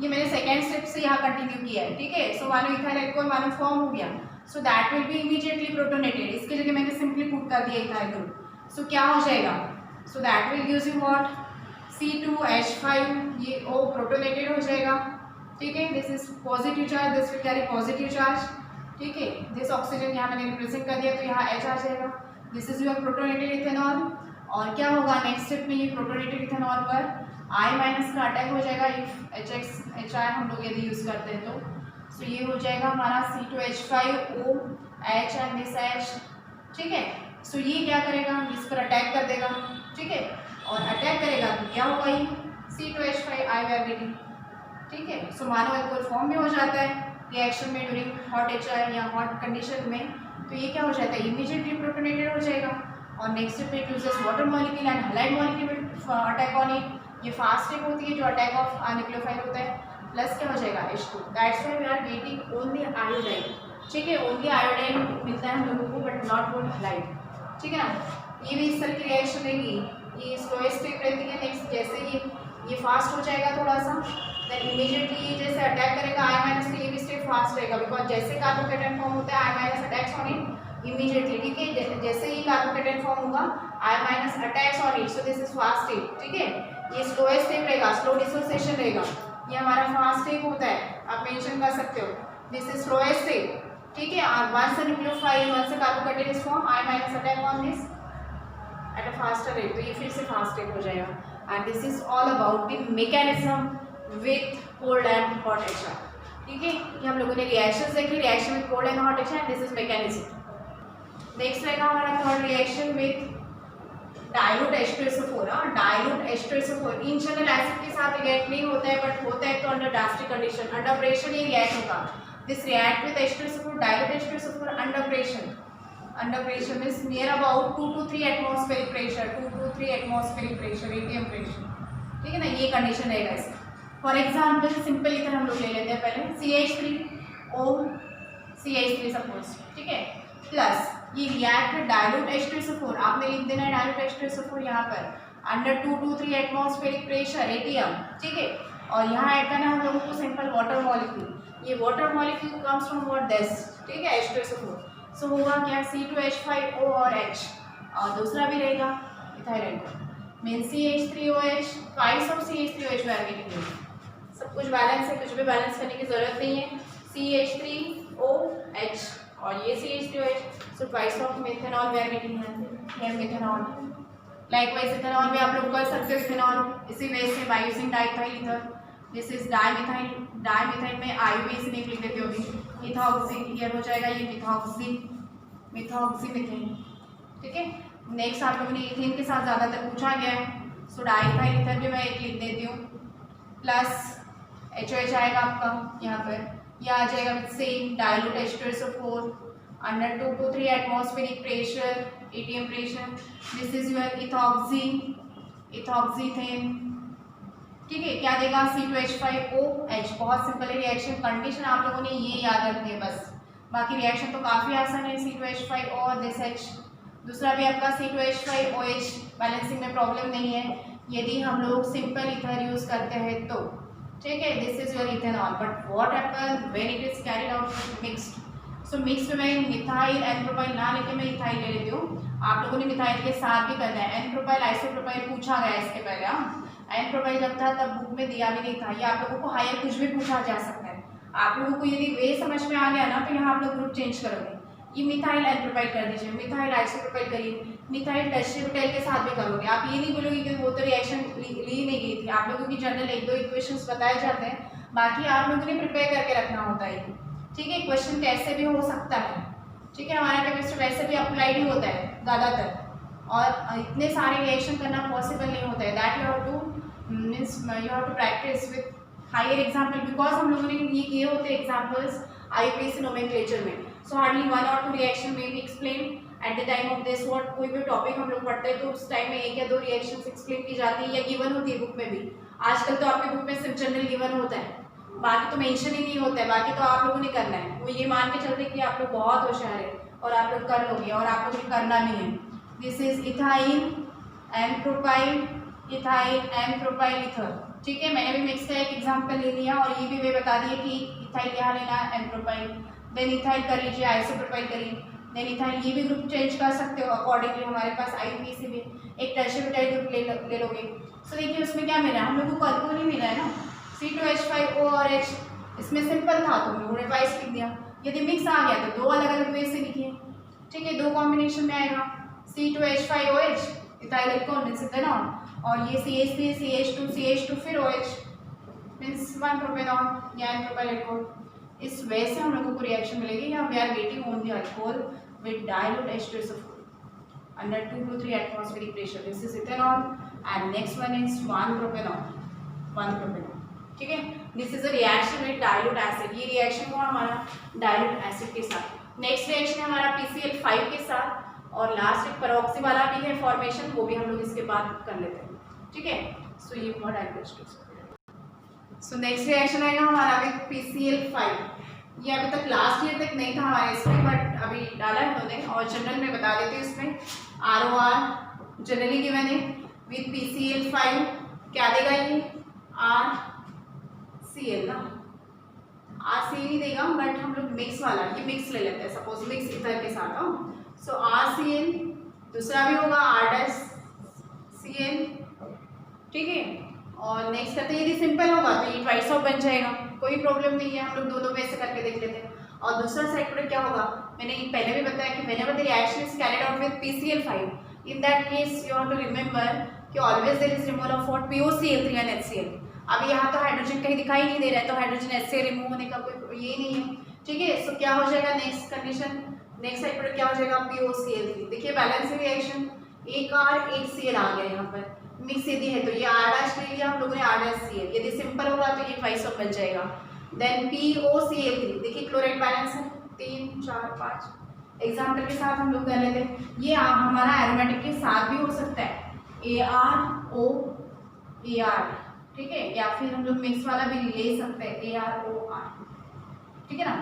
Speaker 1: ये मैंने सेकेंड स्टेप से यहाँ कंटिन्यू किया है, ठीक है। सो मानो इथाइल अल्कोहल मानो फॉर्म हो गया, so that will B immediately protonated. इसकी जगह मैंने सिंपली पुट कर दिया इथाइल ग्रुप। सो क्या हो जाएगा, so that will gives you what C2H5, ये O प्रोटोनेटेड हो जाएगा, ठीक है। This is positive charge, this will carry positive charge, ठीक है। दिस ऑक्सीजन यहाँ मैंने रिप्रेजेंट कर दिया, तो यहाँ H आ जाएगा। This is your protonated ethanol. और क्या होगा नेक्स्ट स्टेप में, ये प्रोटोनेटेड इथेनॉल पर I- का अटैक हो जाएगा इफ HI हम लोग यदि यूज करते हैं तो। सो ये हो जाएगा हमारा C2H5OH एंड दिस H, ठीक है। सो ये क्या करेगा, इस पर अटैक कर देगा, ठीक है। और अटैक करेगा तो क्या होगा, ये C2H5 I, ठीक है। सो मानो अल्कोहल फॉर्म में हो जाता है रिएक्शन में ड्यूरिंग हॉट HI या हॉट कंडीशन में, तो ये क्या हो जाता है, इमीडिएटली प्रोटोनेटेड हो जाएगा। और next step it uses water molecule and halide molecule attack on it. ये फास्ट स्टेप होती है जो अटैक ऑफ न्यूक्लियोफाइल होता है, प्लस क्या हो जाएगा H2। That's why we are getting only iodine, ठीक है। ओनली आयोडाइन मिलता है हम लोगों को, बट नॉट वोट हैलाइड, ठीक है ना। ये भी इस तरह की रिएक्शन रहेगी, ये स्लोएस्ट स्टेप रहती है। नेक्स्ट जैसे ये फास्ट हो जाएगा थोड़ा सा, देन इमीडिएटली ये जैसे अटैक करेगा I- के लिए भी स्टेप फास्ट रहेगा, बिकॉज जैसे कार्बोकेटायन फॉर्म होता है I- attacks on it immediately, ठीक है। जैसे ही कार्बोकेटायन फॉर्म होगा I- attacks on it, so this is fast step, ठीक है। ये स्लोएस्ट स्टेप रहेगा, स्लो डिसोसिएशन रहेगा। ये हमारा फास्ट स्टेप होता है, आप मेंशन कर सकते हो, दिस इज स्लोएस्ट स्टेप, ठीक है। और once the nucleophile, once the carbocation is form I- attack on this at a faster rate, तो ये फिर से फास्ट स्टेप हो जाएगा। And this is all about the mechanism with cold and hot HI, ठीक है। ये हम लोगों ने रिएक्शंस देखी, reaction with cold and hot HI, this is mechanism. Next रहेगा हमारा third reaction with dilute H2SO4। Dilute H2SO4 in general acid के साथ रिएक्ट नहीं होता है, बट होता है तो under drastic condition, under pressure ये रिएक्ट होगा। This react with H2SO4, dilute H2SO4 under pressure. Under pressure means near about 2 to 3 atmospheric pressure, 2 to 3 atmospheric pressure, ATM pressure, ठीक है ना। ये कंडीशन रहेगा इसका। फॉर एग्जाम्पल सिंपल इधर हम लोग ले लेते हैं पहले CH3O CH3 सपोज, ठीक है, प्लस ये रिएक्ट डाइल्यूट H2SO4, आपने लिख देना है डाइल्यूट H2SO4 यहाँ पर under 2 to 3 atmospheric pressure ATM, ठीक है। और यहाँ ऐड करना है हम लोगों को सिंपल वाटर मॉलिक्यूल। ये water molecule comes from what, this, ठीक है, H2SO4। सो होगा क्या C2H5O और H, और दूसरा भी रहेगा ethyl alcohol mean CH3OH, twice of CH3OH we are getting. सब कुछ बैलेंस है, कुछ भी बैलेंस करने की जरूरत नहीं है। CH3OH और ये CH3OH, so twice of methanol we are getting here, methanol. Likewise ethanol भी आप लोग कर सकते हो, इथेनॉल इसी वे से by using diethyl ether. This is dimethyl, dimethyl में IUPAC नहीं लिख देते हो अभी, इथॉक्सी हियर हो जाएगा ये मिथॉक्सी, मिथॉक्सी मीथेन, ठीक है। नेक्स्ट आप लोगों ने इथेन के साथ ज़्यादातर पूछा गया है, सो डाइथाइल ईथर भी मैं एक लिख देती हूँ, प्लस HOH आएगा आपका यहाँ पर, यह आ जाएगा same dilute H2SO4 under 2 to 3 atmospheric pressure ATM pressure. This is your ethoxy, ethoxyethane, ठीक है। क्या देगा C2H5OH, बहुत सिंपल है रिएक्शन। कंडीशन आप लोगों ने ये याद रखनी है बस, बाकी रिएक्शन तो काफ़ी आसान है। C2H5 और दिस H, दूसरा भी आपका C2H5OH, बैलेंसिंग में प्रॉब्लम नहीं है यदि हम लोग सिंपल इथर यूज करते हैं तो, ठीक है। This is your ethanol, but what happen when it is carried out mixed. So mix में मैं मिथाइल एनप्रोपाइल ना लेके मैं इथाइल ले लेती हूँ। आप लोगों ने मिथाइल के साथ भी करना है। एनप्रोपाइल आइसोप्रोपाइल पूछा गया इसके पहले, एनप्रोपाइल जब था तब बुक में दिया भी नहीं था, ये आप लोगों को हायर कुछ भी पूछा जा सकता है। आप लोगों को यदि वे समझ में आ गया ना तो यहाँ आप लोग ग्रुप चेंज करोगे, ये मिथाइल एनप्रोपाइल कर दीजिए, मिथाइल आइसोप्रोपाइल करिए, मिथाइल टर्शियोटाइल के साथ भी करोगे। आप ये नहीं बोलोगे कि वो तो रिएक्शन ली नहीं गई थी, आप लोगों की जनरल 1-2 इक्वेशंस बताए जाते हैं, बाकी आप लोगों ने प्रिपेयर करके रखना होता है, ठीक है। क्वेश्चन कैसे भी हो सकता है, ठीक है। हमारा केमिस्ट्री वैसे भी अप्लाइड ही होता है ज़्यादातर, और इतने सारे रिएक्शन करना पॉसिबल नहीं होता है। That you have to means you have to practice with higher example, because हम लोगों ने ये किए होते हैं एग्जाम्पल्स IUPAC नोमेनक्लेचर में। सो हार्डली 1 or 2 रिएक्शन में भी explain at the time of this what, कोई भी टॉपिक हम लोग पढ़ते हैं तो उस टाइम में 1 या 2 रिएक्शंस एक्सप्लेन की जाती है या गिवन होती है बुक में भी। आजकल तो आपकी बुक में सिर्फ जनरल गिवन होता है, बाकी तो मेंशन ही नहीं होता है, बाकी तो आप लोगों ने करना है। वो ये मान के चलते कि आप लोग बहुत होशियार है और आप लोग कर लोगे, और आप लोगों ने करना नहीं है। This is ethyl and propyl, ethyl and propyl ether. ठीक है, मैंने भी मिक्स का एक एग्जांपल ले लिया और ये भी वे बता दिए कि इथाइल यहाँ लेना है एंड प्रोपाइल, देन इथाइल कर लीजिए, आइसोप्रोपाइल करिए, देन इथाइल ये भी ग्रुप चेंज कर सकते हो अकॉर्डिंगली। हमारे पास IUPAC भी एक टर्शियरी ग्रुप ले लोगे। सो देखिए उसमें क्या मिला, हम लोग को अल्कोहल ही मिला है ना, C2H5O और H। इसमें सिंपल था तो हम लोगों ने ट्वाइस लिख दिया। यदि मिक्स आ गया तो दो अलग अलग वे से लिखिए। ठीक है, दो कॉम्बिनेशन में आएगा, C2H5OH ethyl alcohol means ethanol, और ये CH3 CH2 फिर OH मींस 1 प्रोपेनॉल या प्रोपाइल अल्कोहल। इस वे से हम लोगों को रिएक्शन मिलेगी। या we are getting only alcohol with dilute H2SO4 under 2 to 3 atmospheric pressure. This is ethanol and next one is 1 propanol. ठीक है, this is a reaction with dilute acid. ये रिएक्शन हुआ हमारा डाइल्यूट एसिड के साथ। Next reaction है हमारा PCl5 के साथ, और लास्ट एक पेरोक्सी वाला भी है फॉर्मेशन, वो भी हम लोग इसके बाद कर लेते हैं। ठीक है, सो ये हुआ डाइल्यूट। सो नेक्स्ट रिएक्शन आएगा हमारा विद PCl5। ये अभी तक लास्ट ईयर तक नहीं था हमारे इसमें, बट अभी डाला है उन्होंने, और जनरल में बता देते हैं इसमें ROR जनरली गिवन है विद PCl5 क्या देगा ये RCl ना, RCl ही देगा, बट हम लोग मिक्स वाला ये मिक्स ले लेते हैं, सपोज मिक्स ईथर के साथ। सो RCl, दूसरा भी होगा R-Cl। ठीक है, और नेक्स्ट करते हैं, यदि सिंपल होगा तो ये ट्वाइस ऑफ बन जाएगा, कोई प्रॉब्लम नहीं है, हम लोग दो वे से करके देख लेते हैं। और दूसरा साइड पर क्या होगा, मैंने पहले भी बताया कि whenever the reaction is carried out with PCl5, in that case you have to remember कि always there is removal of what POCl3 and HCl। अभी यहाँ तो हाइड्रोजन कहीं दिखाई नहीं दे रहा है, तो हाइड्रोजन HCl रिमूव होने का कोई ये नहीं है। ठीक है, सो क्या हो जाएगा नेक्स्ट कंडीशन, नेक्स्ट साइड पर क्या हो जाएगा POCl3। देखिए बैलेंस रिएक्शन, एक R एक Cl आ गया यहाँ पर, मिक्स यदि है तो ये R' ले लिया हम लोगों ने R'-Cl, यदि सिंपल होगा तो ये ट्वाइस ऑफ बन जाएगा। देन POCl3, देखिए क्लोराइड बैलेंस है 3 4 5, एग्जाम्पल के साथ हम लोग कर लेते हैं। ये हमारा एरोमेटिक के साथ भी हो सकता है, AROAR। ठीक है, या फिर हम लोग मिक्स वाला भी ले सकते हैं AROR। ठीक है ना,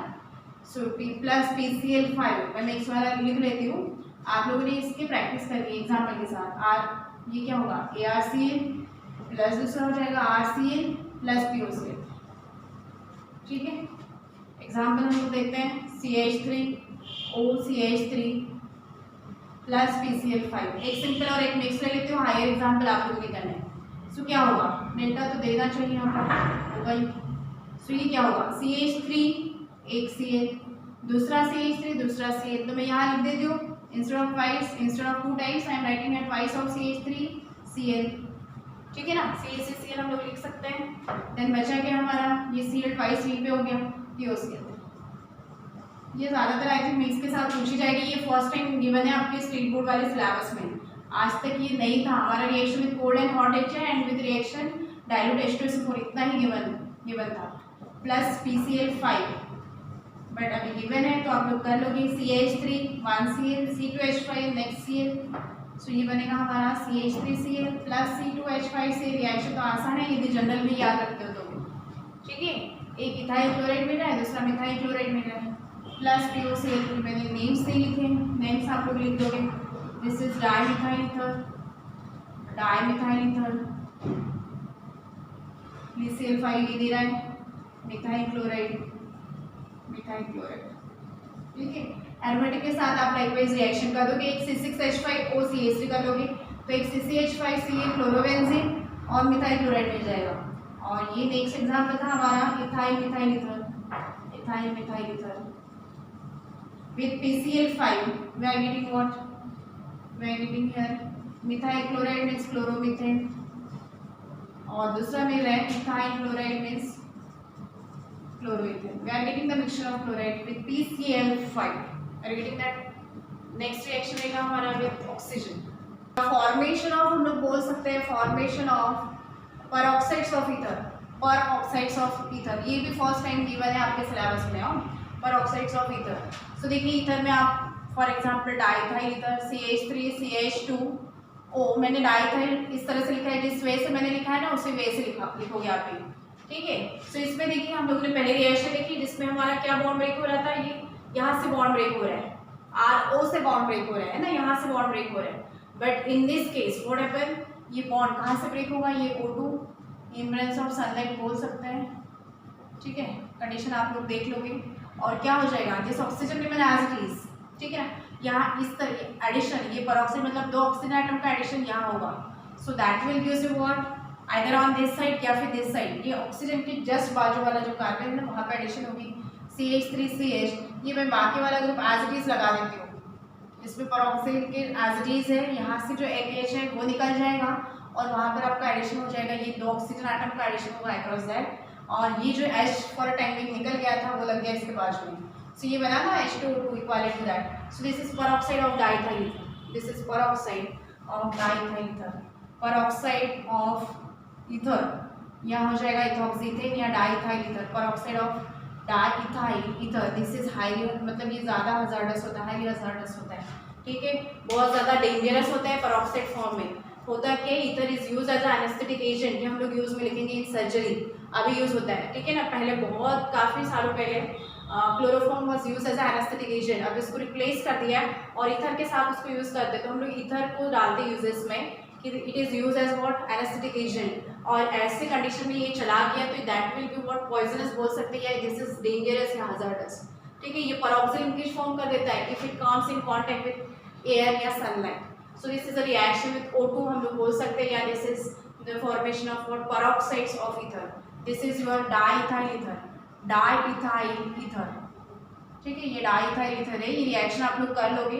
Speaker 1: सो P प्लस PCl5 मैं मिक्स वाला लिख लेती हूँ, आप लोगों ने इसकी प्रैक्टिस करनी है एग्जाम्पल के साथ। ये क्या होगा ARCl प्लस दूसरा हो जाएगा RCl प्लस POCl। ठीक है, एग्जाम्पल हम लोग देखते हैं CH3OCH3 प्लस PCl5। एक सिंपल और एक मिक्स ले लेती हूँ, हायर एग्जाम्पल आप लोगों ने करना है। सो क्या होगा, डेल्टा तो देना चाहिए यहाँ पर, होगा ही। सो ये क्या होगा CH3 एक Cl, दूसरा CH3 दूसरा Cl, तो मैं यहाँ लिख देती हूँ instead of 2 times I am writing at twice of CH3Cl। ठीक है ना, CH3Cl हम लोग लिख सकते हैं। देन बचा क्या हमारा, ये Cl ट्वाइस यहीं पे हो गया POCl। ये ज़्यादातर आई थिंक मिक्स के साथ पूछी जाएगी, ये फर्स्ट टाइम गिवन है आपके स्टेट बोर्ड वाले सिलेबस में, आज तक ये नहीं था। हमारा reaction with cold and hot H है and with reaction dilute H2SO4, इतना ही गिवन था, प्लस PCl5, बट अभी गिवन है तो आप लोग कर लोगे। CH3 1 Cl, C2H5 next Cl, सो ये बनेगा हमारा CH3Cl प्लस C2H5 से। रिएक्शन तो आसान है यदि जनरल में याद रखते हो तो। ठीक है, एक इथाइल क्लोराइड मिल रहा है, दूसरा मिथाइल क्लोराइड मिल रहा है, प्लस POCl3। मैंने नेम्स नहीं लिखे, नेम्स आप लोग लिख दोगे। This is dimethyl ether, dimethyl ether, PCl5 ये दे रहा है मिथाइल क्लोराइड, मिथाइल क्लोराइड। ठीक है, एरोमेटिक के साथ आप लाइकवाइज रिएक्शन कर दोगे, एक C6H5OCH3 कर लोगे तो एक CCH5Cl क्लोरोबेंजीन और मिथाइल क्लोराइड मिल जाएगा। और ये नेक्स्ट एग्जाम्पल था हमारा ethyl methyl ether, ethyl methyl ether with PCl5 we are getting what, we are getting here methyl chloride means chloromethane, और दूसरा मिल रहा है ethyl chloride means chloroethane. We are getting the mixture of chloride with PCl5. We are getting that. Next reaction रहेगा हमारा with oxygen. Formation of हम लोग बोल सकते हैं formation of peroxides of ether, peroxides of ether। ये भी first time given है आपके सिलेबस में, peroxides of ether। So देखिए ईथर में आप for example diethyl ether CH3CH2O, मैंने डाइथाइल इस तरह से लिखा है, जिस वे से मैंने लिखा है ना उसी वे से लिखोगे आप भी। ठीक है। सो इसमें देखिए हम लोगों ने पहले रिएक्शन देखी जिसमें हमारा क्या बॉन्ड ब्रेक हो रहा था, ये यहाँ से बॉन्ड ब्रेक हो रहा है, RO से बॉन्ड ब्रेक हो रहा है ना, यहाँ से बॉन्ड ब्रेक हो रहा है। But in this case what happen, ये बॉन्ड कहाँ से ब्रेक होगा, ये O2 इम्ब्रेंस ऑफ सनलाइट बोल सकते हैं, ठीक है। कंडीशन आप लोग देख लोगे और क्या हो जाएगा, this oxygen remain as it is, ठीक है। यहाँ इस तरह एडिशन, ये पेरोक्साइड मतलब दो ऑक्सीजन आइटम का एडिशन यहाँ होगा, so that will gives you what, either on this side या फिर दिस साइड, ये ऑक्सीजन के जस्ट बाजू वाला जो कार्बन है ना वहाँ पे एडिशन होगी CH3CH। ये मैं बाकी वाला ग्रुप एज इट इज लगा देती हूँ, इसमें पेरोक्साइड के एज इट इज है, यहाँ से जो AKH है वो निकल जाएगा और वहाँ पर आपका एडिशन हो जाएगा, ये दो ऑक्सीजन आइटम का एडिशन होगा अक्रॉस दैट, और ये जो H for a time being निकल गया था वो लग गया इसके बाजू में, सो ये बना ना H2O2 equal to that. So this is peroxide of diethyl ether, this is peroxide of diethyl ether, peroxide of ether, यहाँ हो जाएगा इथॉक्सीथेन या diethyl ether, peroxide of diethyl ether, this is highly, मतलब ये ज़्यादा हजार्डस होता है, highly hazardous होता है, ठीक है, बहुत ज़्यादा डेंजरस होता है पेरोक्साइड फॉर्म में। होता क्या, ether is use as anaesthetic agent, ये हम लोग यूज में लिखेंगे इन सर्जरी, अभी यूज होता है, ठीक है ना। पहले बहुत काफ़ी सालों पहले chloroform was use as anaesthetic agent, अब इसको रिप्लेस कर दिया और ईथर के साथ उसको यूज़ करते हैं, तो हम लोग ईथर को डालते यूजेस में कि it is use as what, anaesthetic agent, और ऐसे कंडीशन में ये चला गया तो that will be what, poisonous बोल सकते हैं, दिस इज डेंजरस या हजार्डस, ठीक है। ये पेरोक्साइड लिंकेज फॉर्म कर देता है if it comes in contact with air या sunlight, so this is a reaction with O2 हम लोग बोल सकते हैं, या this is the formation of what, पेरोक्साइड्स of ether, this is your diethyl ether, diethyl ether, ठीक है, ये डाइथाइल ईथर है, ये रिएक्शन आप लोग कर लोगे,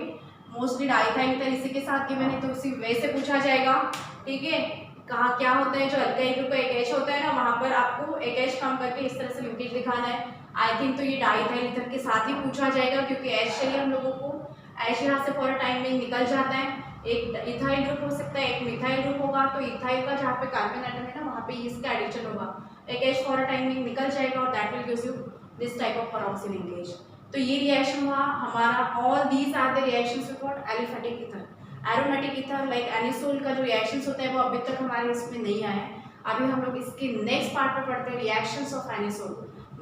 Speaker 1: मोस्टली डाइथाइल ईथर इसी के साथ गिवन है तो उसी वे से पूछा जाएगा, ठीक है। कहाँ क्या होता है, जो अल्काइल ग्रुप का AKH होता है ना वहाँ पर आपको AKH कम करके इस तरह से लिंकेज दिखाना है, आई थिंक तो ये डाइथाइल ईथर के साथ ही पूछा जाएगा क्योंकि H चाहिए हम लोगों को, H यहाँ से फॉर अ टाइम में निकल जाता है, एक इथाइल ग्रुप हो सकता है, एक मिथाइल ग्रुप होगा, तो इथाइल का जहाँ पे कार्बन एटम है ना वहाँ पे इसका एडिशन होगा, AKH फॉर अ टाइम में निकल जाएगा और that will gives you this type of peroxide linkage. तो ये रिएक्शन हुआ हमारा, all these are the reactions with what, aliphatic ether, aromatic ether like anisole का जो रिएक्शंस होता है वो अभी तक हमारे इसमें नहीं आया है, अभी हम लोग इसके नेक्स्ट पार्ट में पढ़ते हैं reactions of anisole,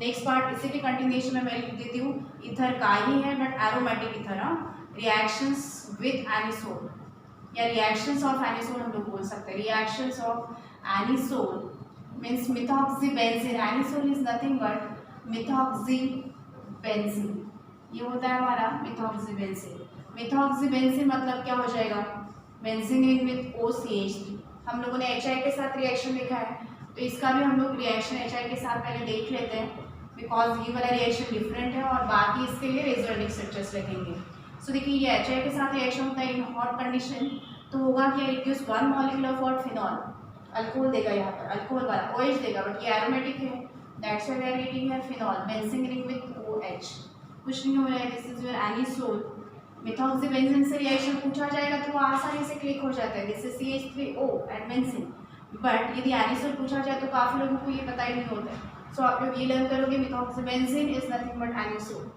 Speaker 1: next part इसी के कंटिन्यूएशन में मैं लिख देती हूँ, ईथर का ही है but aromatic ether, reactions with anisole या रिएक्शंस ऑफ एनिसोल हम लोग बोल सकते हैं, reactions of anisole means methoxybenzene, anisole is nothing but methoxybenzene, ये होता है हमारा मिथॉक्सीबेंजीन, मिथॉक्सीबेंजीन मतलब क्या हो जाएगा, बेंजीन रिंग विद OCH3, हम लोगों ने HI के साथ रिएक्शन लिखा है तो इसका भी हम लोग रिएक्शन HI के साथ पहले देख लेते हैं बिकॉज ये वाला रिएक्शन डिफरेंट है और बाकी इसके लिए रेजोनेटिक स्ट्रक्चर्स लिखेंगे। सो देखिए ये HI के साथ रिएक्शन होता है इन हॉट कंडीशन, तो होगा क्या, it gives one molecule of what, phenol, alcohol देगा, यहाँ पर अल्कोहल वाला OH देगा बट ये एरोमेटिक है, that's why we are getting here phenol, benzene ring with OH, कुछ नहीं हो रहा है, this is your anisole. Methoxybenzene से रिएक्शन पूछा जाएगा तो वो आसानी से क्लिक हो जाता है, this is CH3O and benzene, but यदि एनिसोल पूछा जाए तो काफ़ी लोगों को ये पता ही नहीं होता है, सो आप लोग ये लर्न करोगे मिथॉक्सीबेंजीन इज नथिंग बट एनिसोल।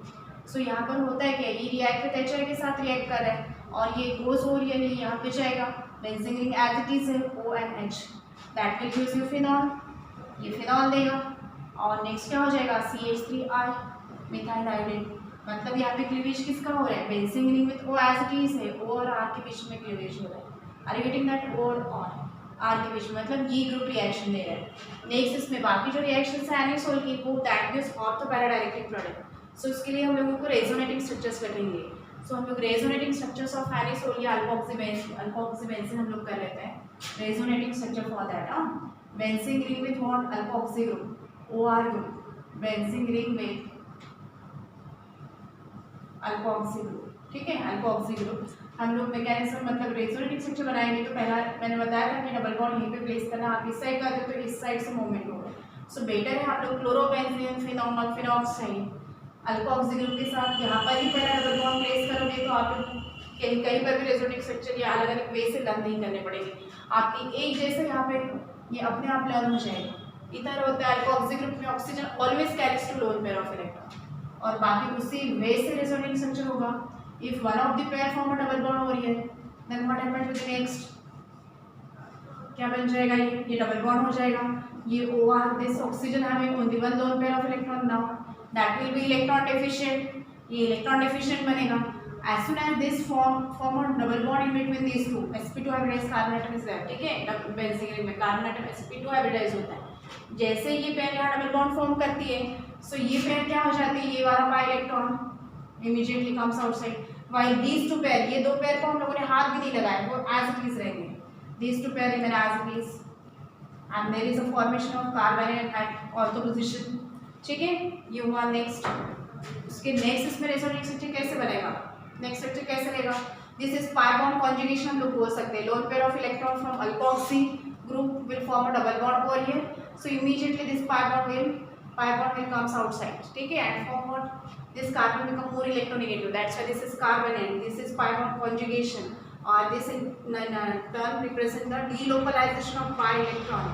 Speaker 1: सो यहाँ पर होता है क्या, ये रिएक्ट विद HI के साथ रिएक्ट कर रहा है और ये गोज हो रही है, यहाँ पे जाएगा, benzene ring as it is है ONH, that will gives you phenol, ये फिनॉल देगा और नेक्स्ट क्या हो जाएगा CH3I मिथाइल आयोडीन, मतलब यहाँ पे क्लीवेज किसका हो रहा है, benzene ring with O as it is है, O और R के बीच में क्लीवेज हो रहा है, are you getting that, O और R के बीच में, मतलब ये ग्रुप रिएक्शन दे रहा है। नेक्स्ट इसमें बाकी जो रिएक्शंस है एनिसोल की वो that gives ortho para directly product, so इसके लिए हम लोगों को रेजोनेटिंग स्ट्रक्चर्स लगेंगे, सो हम लोग रेजोनेटिंग स्ट्रक्चर्स ऑफ एनिसोल या अल्कोक्सीबेंजीन हम लोग कर लेते हैं, resonating structure for that, benzene ring with what, alkoxy group, OR group, benzene ring with alkoxy group, ठीक है, अल्कोक्सी ग्रुप। हम लोग मैकेनिज्म मतलब रेजोनेटिंग स्ट्रक्चर बनाएंगे तो पहला मैंने बताया था कि डबल बॉन्ड यहीं पे प्लेस करना, आप इस साइड करते हो तो इस साइड से मूवमेंट होगा, सो बेटर है आप लोग chlorobenzene, phenol, phenoxide, alkoxy group के साथ यहाँ पर ही पहला डबल बॉन्ड प्लेस करोगे तो आप लोग कहीं पर भी रेजोनेटिंग स्ट्रक्चर या अलग अलग वे से लर्न नहीं करने पड़ेंगे, आपकी एक जैसे यहाँ पे ये अपने आप लर्न हो जाएगा। इधर होता है अल्कोक्सी ग्रुप में oxygen always carries two lone pair of electron और बाकी उसी वे से रेजोनेटिंग स्ट्रक्चर होगा। If one of the pair form a double bond हो रही है then what happens with next, क्या बन जाएगा, ये डबल बॉन्ड हो जाएगा, ये OR, this oxygen having only one lone pair of electron now, that will be electron deficient. ये electron deficient बनेगा. As soon as this form a double bond in between these two, sp2 hybridized carbon atom is there. ठीक है, benzene ring में carbon atom sp2 hybridise होता है. जैसे ये pair यहाँ डबल बॉन्ड फॉर्म करती है, सो ये पेयर क्या हो जाती है, ये वाला pi electron immediately comes outside. while these two pair, ये दो पेयर को हम लोगों ने हाथ भी नहीं लगाया, वो as it is रहेंगे. These two pair remain as it is, and there is a formation of carbon at ortho position. ठीक है, ये हुआ नेक्स्ट. उसके नेक्स्ट इसमें रेजोनेंस स्ट्रक्चर कैसे बनेगा, नेक्स्ट स्ट्रक्चर कैसे रहेगा. This is pi bond conjugation हम लोग बोल सकते हैं. Loan pair of electron from alkoxy group will form a double bond over here. So immediately this pi bond will comes outside. ठीक है, and form what, this carbon become more electronegative. That's why this is carbon and this is pi bond conjugation, or this in turn represent the delocalization of pi electron,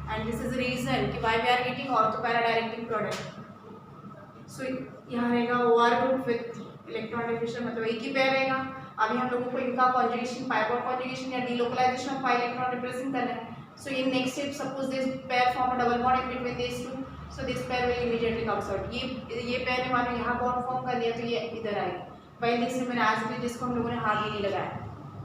Speaker 1: and this is the reason कि why we are getting ortho para directing product. So यहाँ रहेगा OR group with electron deficient, मतलब एक ही pair रहेगा. अभी हम लोगों को इनका conjugation, pi bond conjugation या delocalization of pi electron represent करना है. So in next step, suppose this pair form a double bond in between these two. So this pair will immediately comes out. ये pair ने मानो यहाँ bond form कर दिया तो ये इधर आएगी. While this मैंने आज भी जिसको हम लोगों ने हाथ ही नहीं लगाया.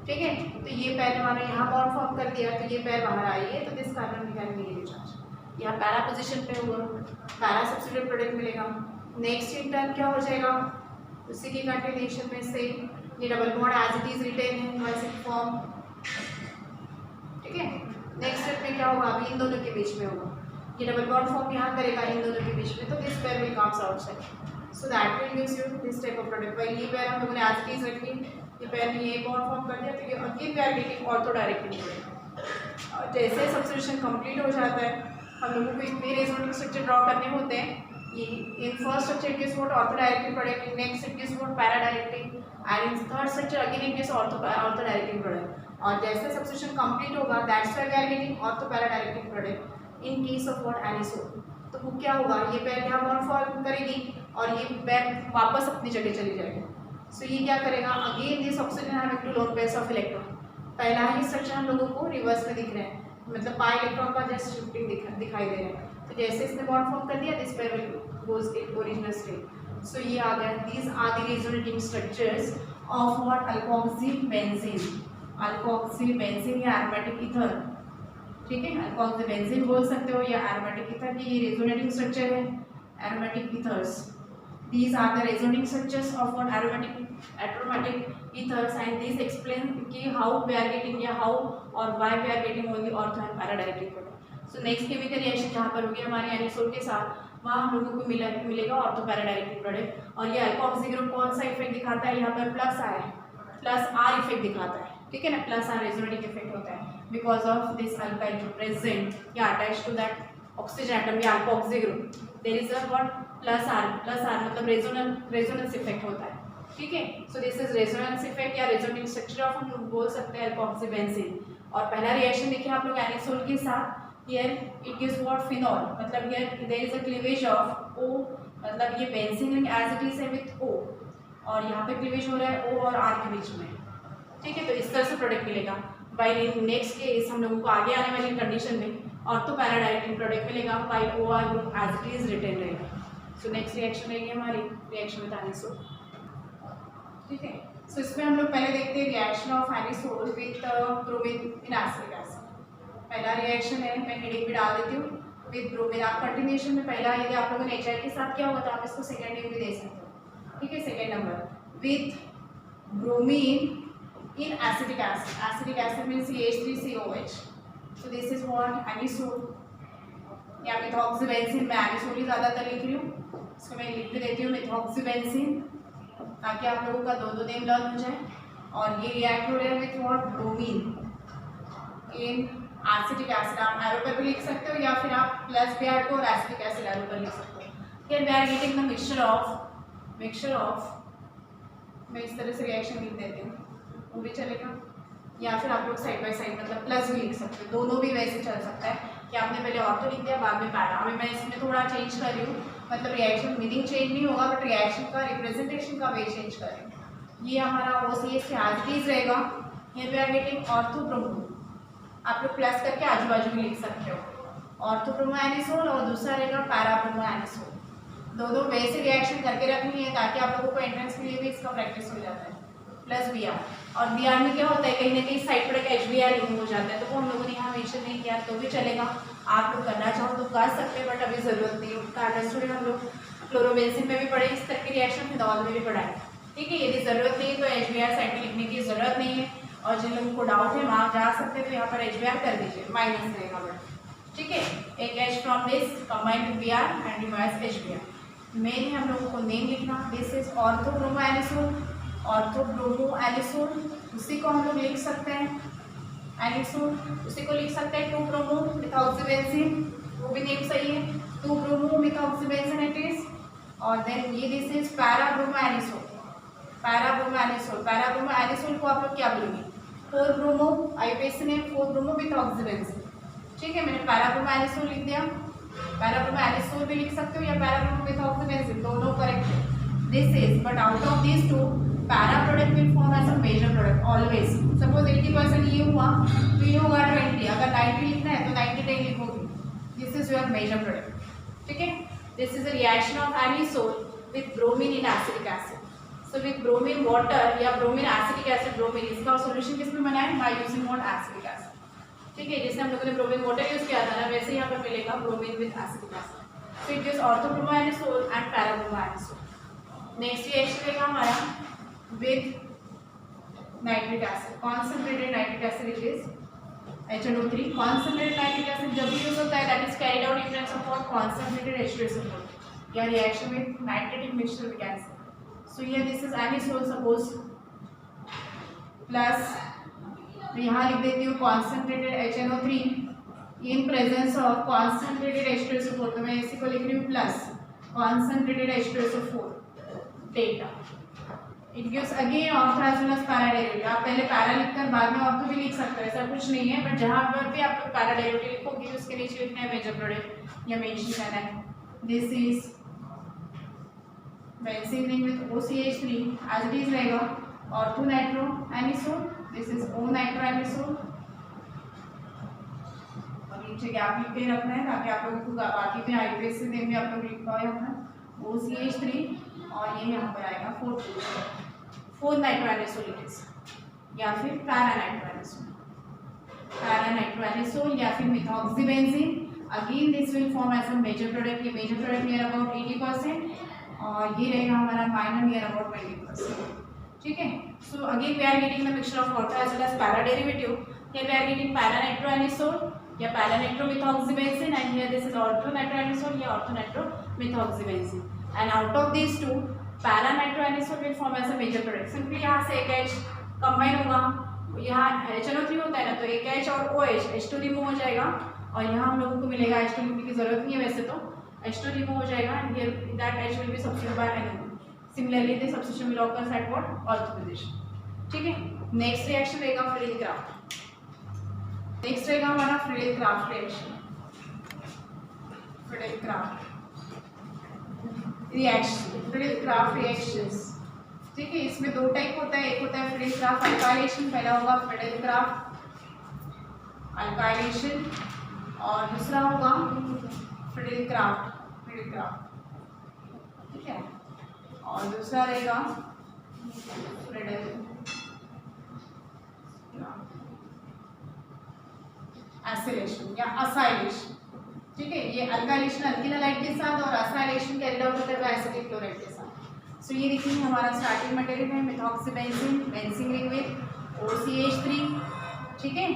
Speaker 1: ठीक है, तो ये पेयर ने मानो यहाँ बॉन्ड फॉर्म कर दिया तो ये पेयर बाहर आई है, तो दिस कार्बन निकाल नेगेटिव चार्ज. यहाँ पैरा पोजीशन पे होगा, पैरा सब्स्टिट्यूट प्रोडक्ट मिलेगा. नेक्स्ट इन टर्न क्या हो जाएगा, उसी की कंटिन्यूएशन में से ये double bond as it is retain है वैसे फॉर्म. ठीक है, नेक्स्ट स्टेप में क्या होगा, अभी इन दोनों के बीच में होगा, ये डबल बॉन्ड फॉर्म यहाँ करेगा इन दोनों के बीच में, तो this pair will comes outside. So that will gives you this type of product. While ये पेयर हम लोगों ने आज की रखी, ये पेयर ने ये बॉन्ड फॉर्म कर दिया, तो ये again we are getting ortho directing product. और जैसे सब्स्टिट्यूशन कंप्लीट हो जाता है, हम लोगों को इतने रेजोनेंस स्ट्रक्चर ड्रॉ करने होते हैं. ये in first structure it gives what ortho directing product, in next it gives what para directing, and in third structure again it gives ortho directing product. और जैसे सब्स्टिट्यूशन कंप्लीट होगा, that's why we are getting ortho para directing product in case of what anisole. तो वो क्या होगा, ये pair यहाँ bond form करेगी और ये पेयर वापस अपनी जगह चली जाएगी. सो ये क्या करेगा, again this oxygen having two lone pairs of electron. पहला ही स्ट्रक्चर हम लोगों को रिवर्स में दिख रहे हैं, मतलब पाई इलेक्ट्रॉन का जस्ट शिफ्टिंग दिखाई दे रहा है. तो जैसे इसने बॉन्ड फॉर्म कर दिया, this pair will goes in original state. So ये आ गया, these are the resonating structures of what, alkoxy benzene. Alkoxy benzene या एरोमेटिक ईथर. ठीक है, अल्कोक्सी बेंजीन बोल सकते हो या एरोमेटिक ईथर की ये रेजोनेटिंग स्ट्रक्चर है. Aromatic ethers, these are the resonating structures of what aromatic ethers, and these explain कि how we are getting या how और why we are getting only ortho and para directing product. So next chemical reaction जहाँ पर होगी हमारे anisole के साथ, वहाँ हम लोगों को मिलेगा ऑर्थो पैरा डायरेक्टिंग प्रोडक्ट. और ये अल्कोक्सी ग्रुप कौन सा इफेक्ट दिखाता है, यहाँ पर प्लस आर है, प्लस आर इफेक्ट दिखाता है. ठीक है ना, प्लस आर रेजोनेटिंग इफेक्ट होता है because of this alkyl group present या attach to that oxygen atom या alkoxy group. There is a what, plus R मतलब रेजोनेंस इफेक्ट होता है. ठीक है, so this is resonance effect या रेजोनेटिंग स्ट्रक्चर ऑफ हम लोग बोल सकते हैं अल्कोक्सी बेंजीन. और पहला रिएक्शन देखिए आप लोग एनिसोल के साथ, here it gives what, phenol, मतलब here there is a cleavage of O, मतलब ये benzene ring as it is है विथ ओ, और यहाँ पे क्लीवेज हो रहा है ओ और आर के बीच में. ठीक है, तो इस तरह से प्रोडक्ट मिलेगा. बाई इन नेक्स्ट केस हम लोगों को आगे आने वाली कंडीशन में ऑर्थो पैरा डायरेक्टिंग प्रोडक्ट मिलेगा, by O R group as it is retain रहेगा. सो नेक्स्ट रिएक्शन रहेगी हमारी रिएक्शन विद एनिसोल. ठीक है, सो इसमें हम लोग पहले देखते हैं reaction of anisole with bromine in acetic acid. पहला रिएक्शन है, मैं हेडिंग भी डाल देती हूँ, विद ब्रोमीन. आप कंटिन्यूएशन में पहला यदि आप लोगों ने HI के साथ क्या हुआ था, आप इसको सेकेंड नेम भी दे सकते हो. ठीक है, second number with bromine in acetic acid. Acetic acid means CH3COH. So this is what anisole. या मिथॉक्सीबेंजीन, मैं एनिसोल ही ज़्यादातर लिख रही हूँ, इसको मैं लिख भी देती हूँ मिथॉक्सीबेंजीन, ताकि आप लोगों का दो नेम लर्न हो जाए. और ये रिएक्ट हो रहा है with what, bromine in acetic acid. आप एरो पर भी लिख सकते हो या फिर आप प्लस भी ऐड को और एसिटिक एसिड एरो पर लिख सकते हो. Here we are getting the mixture of मैं इस तरह से रिएक्शन लिख देती हूँ, वो भी चलेगा, या फिर आप लोग साइड बाय साइड मतलब प्लस भी लिख सकते हो, दोनों भी वैसे चल सकता है कि आपने पहले ऑर्थो लिख दिया बाद में पैरा. अभी मैं इसमें थोड़ा चेंज कर रही हूँ, मतलब रिएक्शन मीनिंग चेंज नहीं होगा बट रिएक्शन का रिप्रेजेंटेशन का वे चेंज कर रही हूँ. ये हमारा OCH के एज इट इज रहेगा. ये we are getting ortho bromine, आप लोग प्लस करके आजू बाजू भी लिख सकते हो. ऑर्थोब्रोमो एनिसोल और दूसरा रहेगा पैराब्रोमो एनिसोल। दोनों वैसे रिएक्शन करके रखनी है ताकि आप लोगों को एंट्रेंस के लिए भी इसका प्रैक्टिस हो जाता है। प्लस बी आर, और बी आर में क्या होता है कहीं ना कहीं साइड पर एच बी आर रिमूव हो जाता है, तो वो हम लोगों ने यहाँ मेंशन नहीं किया तो भी चलेगा, आप लोग करना चाहो तो कर सकते हैं, बट अभी ज़रूरत नहीं है। स्टूडेंट हम लोग क्लोरोबेंजीन में भी पढ़े इस तरह की रिएक्शन, फिनॉल में भी पढ़ा है, ठीक है। यदि ज़रूरत नहीं है तो एच बी आर साइड में लिखने की ज़रूरत नहीं है, और जिन लोगों को डाउट है वहाँ जा सकते हैं तो यहाँ पर एच बी आर कर दीजिए, माइनस रहेगा बट, ठीक है। एक H from this combined with B R and revise H B R. Main है हम लोगों को नेम लिखना, this is ऑर्थोब्रोमो anisole, ortho bromo anisole, उसी को हम लोग लिख सकते हैं एनिसोल, उसी को लिख सकते हैं 2 ब्रोमो मिथॉक्सीबेंजीन, वो भी नेम सही है, 2 ब्रोमो मिथॉक्सीबेंजीन इट इज। और देन ये this is parabromo anisole, parabromo anisole, parabromo anisole को आप लोग क्या बोलेंगे 4 ब्रोमो, आईयूपीएसी ने 4 ब्रोमो मिथॉक्सीबेंजीन, ठीक है। मैंने पैराब्रोमो एनिसोल लिख दिया, पैराब्रोमो एनिसोल भी लिख सकते हो या पैराब्रोमो मिथॉक्सीबेंजीन, दोनों करेक्ट है। This is, but out of this two para product will form as a major product always. Suppose 80% ये हुआ तो ये होगा 20, अगर 90 लिखना है तो 90 नहीं लिखोगे, this is your major product, ठीक है। This is a reaction of anisole with bromine in acetic acid, so with bromine water या ब्रोमीन एसिटिक एसिड, ब्रोमीन इसका सॉल्यूशन किसमें बनाए by using what acetic acid, ठीक है। जैसे हम लोगों ने ब्रोमीन वाटर यूज किया था ना, वैसे यहाँ पर मिलेगा bromine with acetic acid, so it is ऑर्थोब्रोमो anisole and parabromo anisole. Next reaction रहेगा हमारा with nitric acid, concentrated nitric acid it is HNO3, concentrated nitric acid जब भी यूज होता है that is carried out in presence of what concentrated H2SO4 या reaction with nitratic mixture we can say. So here this is anisole suppose plus मैं यहाँ लिख देती हूँ concentrated HNO3 in presence of concentrated H2SO4, तो मैं इसी को लिख रही हूँ plus concentrated H2SO4 डेटा। It gives again ortho as well as para derivative, आप पहले पैरा लिखकर बाद में ऑर्थो भी लिख सकते हो, ऐसा कुछ नहीं है, बट जहाँ पर भी आप लोग पैरा डेरिवेटिव लिखोगे उसके नीचे लिखना है मेजर प्रोडक्ट या मेंशन करना है। This is benzene ring with OCH3 as it is रहेगा ortho nitro anisole, this is O nitro anisole, और नीचे गैप लिख के रखना है ताकि आप लोगों को बाकी में आईपीएससी में भी आप लोग लिख पाओ अपना OCH3, और ये यहाँ पर आएगा 4 नाइट्रो एनिसोल या फिर para nitro anisole, para nitro anisole या फिर methoxybenzene. Again this will form as a major product, ये मेजर प्रोडक्ट नियर अबाउट 80% और ये रहेगा हमारा माइनर नियर अबाउट 20%, ठीक है। So again we are getting the mixture of ortho as well as para derivative, here we are getting para nitro anisole या para nitro methoxybenzene, and here this is ortho nitro anisole या ortho nitro methoxybenzene, and out of this two para nitro anisole will form as a major product. Simply यहाँ से एक H combine होगा, यहाँ HNO3 होता है ना, तो एक H और OH H2 रिमूव हो जाएगा, और यहाँ हम लोगों को मिलेगा H2 लिखने की जरूरत नहीं है वैसे तो, H2 रिमूव हो जाएगा and here that H will be substituted by NO2, similarly the substitution will occur at what ortho position, ठीक है। नेक्स्ट रिएक्शन रहेगा फ्रीडल-क्राफ्ट, नेक्स्ट रहेगा हमारा Friedel Craft reaction, Friedel Craft reaction, Friedel Craft reactions, ठीक है। इसमें 2 टाइप होता है, एक होता है फ्रीडल-क्राफ्ट अल्काइलेशन, पहला होगा फ्रीडल-क्राफ्ट अल्काइलेशन और दूसरा होगा फ्रीडल-क्राफ्ट, ठीक है, और दूसरा रहेगा फ्रीडल एसिलेशन या असाइलेशन, ठीक है। ये अल्काइलेशन अल्किल हैलाइड के साथ और असाइलेशन कैरिड आउट होता है एसिटिक क्लोराइड के साथ। सो ये देखिए हमारा स्टार्टिंग मटेरियल है मिथॉक्सीबेंजीन, बेंजीन रिंग विद OCH3, ठीक है।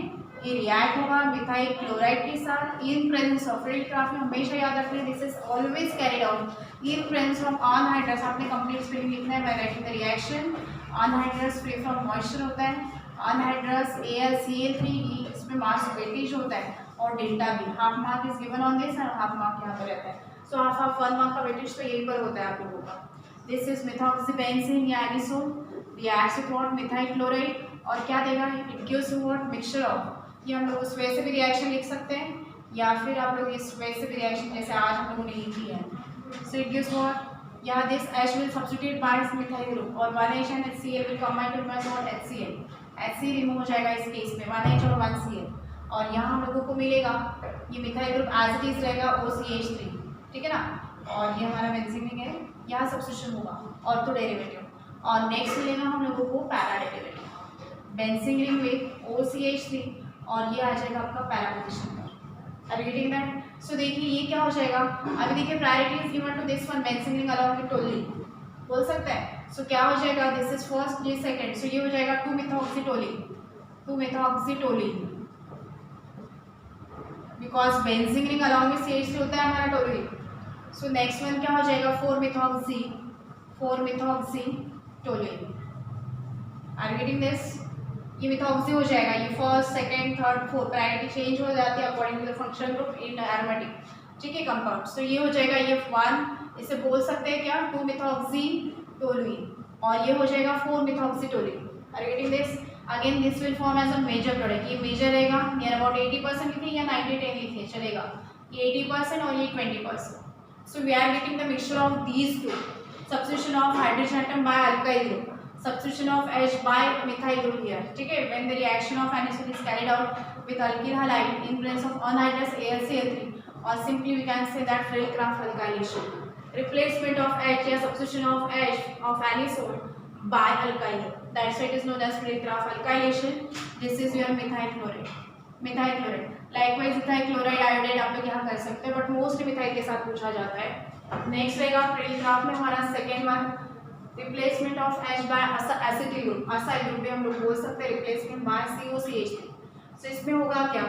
Speaker 1: ये रिएक्ट होगा मिथाइल क्लोराइड के साथ इन प्रेजेंस ऑफ, फ्रीडल-क्राफ्ट में हमेशा याद रखना है this is always carried out in presence of anhydrous, आपने कंप्लीट स्पेलिंग लिखना है by writing the reaction. Anhydrous free from moisture होता है, अनहाइड्रस AlCl3, इसमें मास वेटेज होता है और डेल्टा भी, half mark is given on this और हाफ मार्क यहाँ पर रहता है, सो हाफ 1 मार्क का वेटेज तो यहीं पर होता है आप लोगों का। दिस इज मिथॉक्सीबेंजीन या anisole, reacts with what methyl chloride, और क्या देगा it gives what mixture of, ये हम लोग उस वे से भी रिएक्शन लिख सकते हैं या फिर आप लोग इस वे से भी रिएक्शन जैसे आज हम लोगों ने लिखी है। सो इट गिव्स व्हाट, या this H will substitute by इस मिथाइल ग्रुप और 1H and HCl will combine to form HCl, HCl remove हो जाएगा इस केस में 1H और 1Cl, और यहाँ हम लोगों को मिलेगा ये methyl group as it is रहेगा OCH3, ठीक है ना। और ये हमारा बेंजीन रिंग है, यहाँ सब्स्टिट्यूशन होगा और तो डेरिवेटिव। और नेक्स्ट मिलेगा हम लोगों को para derivative, benzene ring with OCH3 और ये आ जाएगा आपका पैरा पोजीशन पर। Are you getting that? So देखिए ये क्या हो जाएगा, अभी देखिए priority is given to this one benzene ring along with toluene, बोल सकते हैं। सो क्या हो जाएगा, दिस इज फर्स्ट, ये सेकंड, सो ये हो जाएगा 2-methoxytoluene because benzene ring along with CH3 होता है हमारा टोल्यूइन। सो नेक्स्ट वन क्या हो जाएगा 4-methoxytoluene। Are you getting this? ये मिथॉक्सी हो जाएगा, ये first second third fourth priority change हो जाती है according to the functional group in aromatic, ठीक है, कंपाउंड्स। तो ये हो जाएगा ये 1, इसे बोल सकते हैं क्या 2-methoxytoluene और ये हो जाएगा 4-methoxytoluene। Are you getting this? Again this will form as a major product, ये मेजर रहेगा, नियर अबाउट 80% लिखिए या 90-10 लिखिए चलेगा, ये 80% और ये 20%। So we are getting the mixture of these two, substitution of hydrogen atom by alkyl group, substitution of H by methyl group here, ठीक है, when the reaction of anisole is carried out with alkyl halide in presence of anhydrous AlCl3, or simply we can say that Freund-Kraft alkylation, replacement of H या substitution of H of anisole by alkyl, that's why it is known as Freund-Kraft alkylation. This is your methyl chloride, likewise ethyl chloride iodide आप लोग यहाँ कर सकते हैं, but mostly methyl के साथ पूछा जाता है। नेक्स्ट रहेगा Freund-Kraft में हमारा second one, replacement of H by acetyl group, acyl group भी हम लोग बोल सकते हैं, रिप्लेसमेंट बाय COCH3। सो इसमें होगा क्या,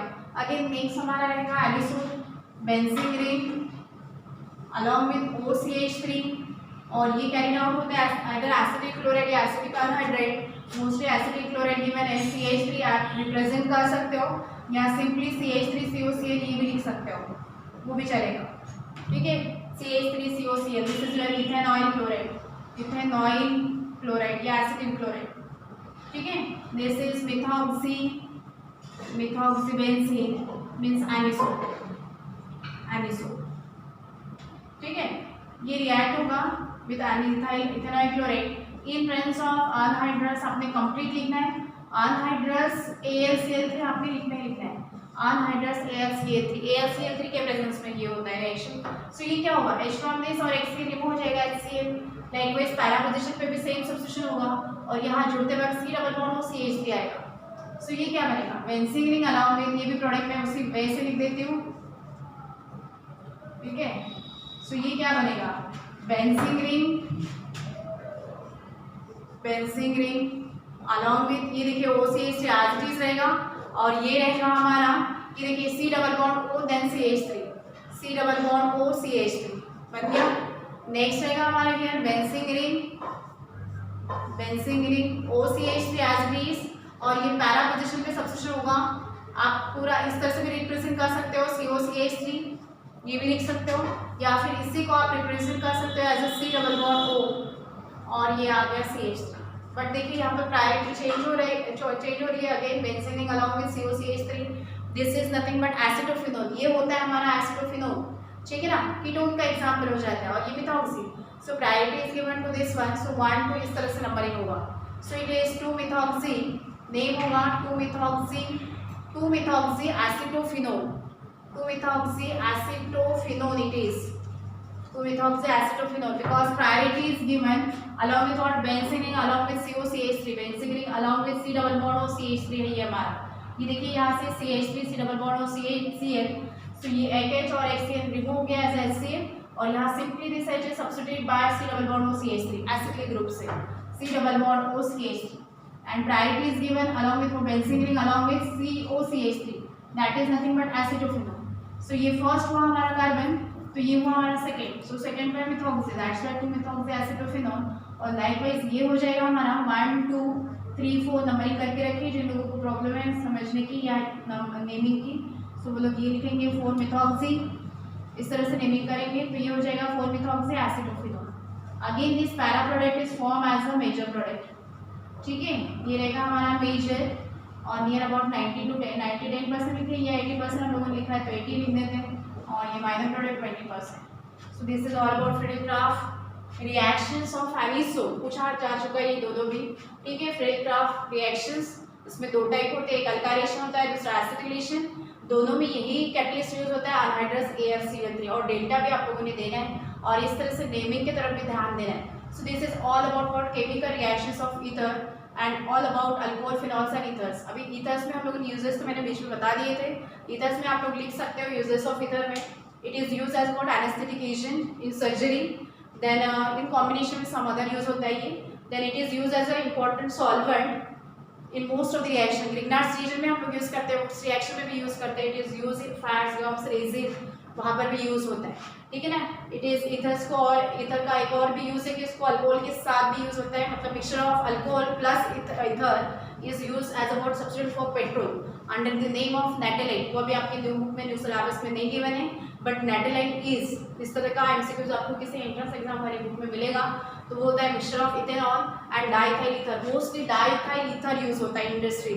Speaker 1: अगेन नेक्स्ट हमारा रहेगा anisole benzene ring along with OCH3 और ये कैरिड आउट होता है आइदर एसिटिक क्लोराइड या acetic anhydride, mostly acetic chloride given है CH3 आप रिप्रेजेंट कर सकते हो या सिंपली CH3COCl ये भी लिख सकते हो, वो भी चलेगा, ठीक है। CH3COCl this is your ethanoyl chloride, ethanoyl chloride या एसिटिल क्लोराइड, ठीक है। दिस इज मिथॉक्सीबेंजीन मींस एनिसोल, ठीक है। ये रिएक्ट होगा with ethanoyl chloride in presence of anhydrous, आपने कंप्लीट लिखना है, अनहाइड्रस AlCl3 आपने लिखना है, अनहाइड्रस AlCl3 के प्रेजेंस में ये होता है रिएक्शन। सो ये क्या होगा, H फ्रॉम दिस और X रिमूव हो जाएगा HCl, लाइकवाइज पैरा पोजीशन पे भी सेम सब्स्टिट्यूशन होगा और यहाँ जुड़ते वक्त C डबल बॉन्ड और CH3 आएगा। सो ये क्या बनेगा, बेंजीन रिंग अलॉन्ग विद, ये भी प्रोडक्ट मैं उसी वे से लिख देती हूँ, ठीक है। सो ये क्या बनेगा, बेंजीन रिंग अलॉन्ग विद, ये देखिए OCH3 एज इट इज रहेगा और ये रहेगा हमारा, ये देखिए C double bond O then CH3, C double bond O CH3 बन गया। नेक्स्ट रहेगा हमारा क्या, benzene ring OCH3 as it is और ये पैरा पोजीशन पे सब्स्टिट्यूशन होगा, आप पूरा इस तरह से भी रिप्रेजेंट कर सकते हो, COCH3 ये भी लिख सकते हो या फिर इसी को आप रिप्रेजेंट कर सकते हो as a C double bond O और ये आ गया CH3। बट देखिए यहाँ पर प्रायोरिटी चेंज हो रही है again benzene ring along with COCH3, this is nothing but acetophenol, ये होता है हमारा एसिटोफिनोल, ठीक है ना, कीटोन का एग्जांपल हो जाता है और ये methoxy. So priority is given to this one, so 1 2 इस तरह से नंबरिंग होगा। सो इट इज 2-methoxy, नेम होगा 2-methoxy acetophenol, 2-methoxy acetophenol it is 2-methoxy acetophenol because priority is given along with what, benzene ring along with COCH3, benzene ring along with C double bond और CH3 है ये हमारा, ये देखिए यहाँ से CH3 C double bond और CH3Cl, तो ये H और HCl रिमूव हो गया एज HCl और यहाँ simply this H is substituted by C double bond O CH3 acetyl group से C double bond O CH3 and priority is given along with benzene ring along with COCH3 that is nothing but acetophenol. So ये first हुआ हमारा carbon, तो ये हुआ हमारा second, so second पे methoxy that's why 2-methoxy acetophenol और likewise ये हो जाएगा हमारा 1 2 3 4 नंबरिंग करके रखिए, जिन लोगों को प्रॉब्लम है समझने की या नेमिंग की, सो वो लोग ये लिखेंगे 4-methoxy, इस तरह से नेमिंग करेंगे तो ये हो जाएगा 4-methoxy acetophenol. Again this para product is form as a major product, ठीक है, ये रहेगा हमारा मेजर और नियर अबाउट 90-10% लिखे या 80% हम लोगों ने लिखा है तो 80 लिख देते हैं और ये minor product 20%। So this is all about Friedel Crafts reactions of anisole, पूछा जा चुका है ये दो भी, ठीक है, फ्रेडल-क्राफ्ट रिएक्शंस इसमें दो टाइप होते हैं, एक अल्काइलेशन होता है, दूसरा एसिटिलेशन। दोनों में यही कैटलिस्ट यूज होता है, अनहाइड्रस AFCl3, और डेल्टा भी आप लोगों ने देना है और इस तरह से नेमिंग की तरफ भी ध्यान देना है। So this is all about what chemical reactions of ether and all about alcohol, phenols and ethers. अभी ईथर्स में हम लोगों ने यूजेस तो मैंने बीच में बता दिए थे। ईथर्स में आप लोग लिख सकते हो यूजेस ऑफ ईथर में, it is use as what anaesthetic agent in surgery, then in combination में सम अदर यूज होता है ये, then it is use as a important solvent in most of the reaction. Grignard's reagent में हम लोग use करते हैं, उस रिएक्शन में भी यूज करते हैं, it is use in fats, gums, resin, वहाँ पर भी यूज होता है, ठीक है ना। इट इज ईथर्स को, और ईथर का एक और भी यूज है कि इसको अल्कोहल के साथ भी यूज होता है, मतलब mixture of alcohol plus ether is use as a substitute for petrol under the name of natalite. वो भी आपके न्यू बुक में, न्यू सिलेबस में नहीं गिवन है, बट नेटेलाइट इज, इस तरह का एमसीक्यूज आपको किसी एंट्रेंस एग्जाम वाली बुक में मिलेगा। तो वो होता है mixture of ethanol and diethyl ether. Mostly diethyl ether use होता है इंडस्ट्री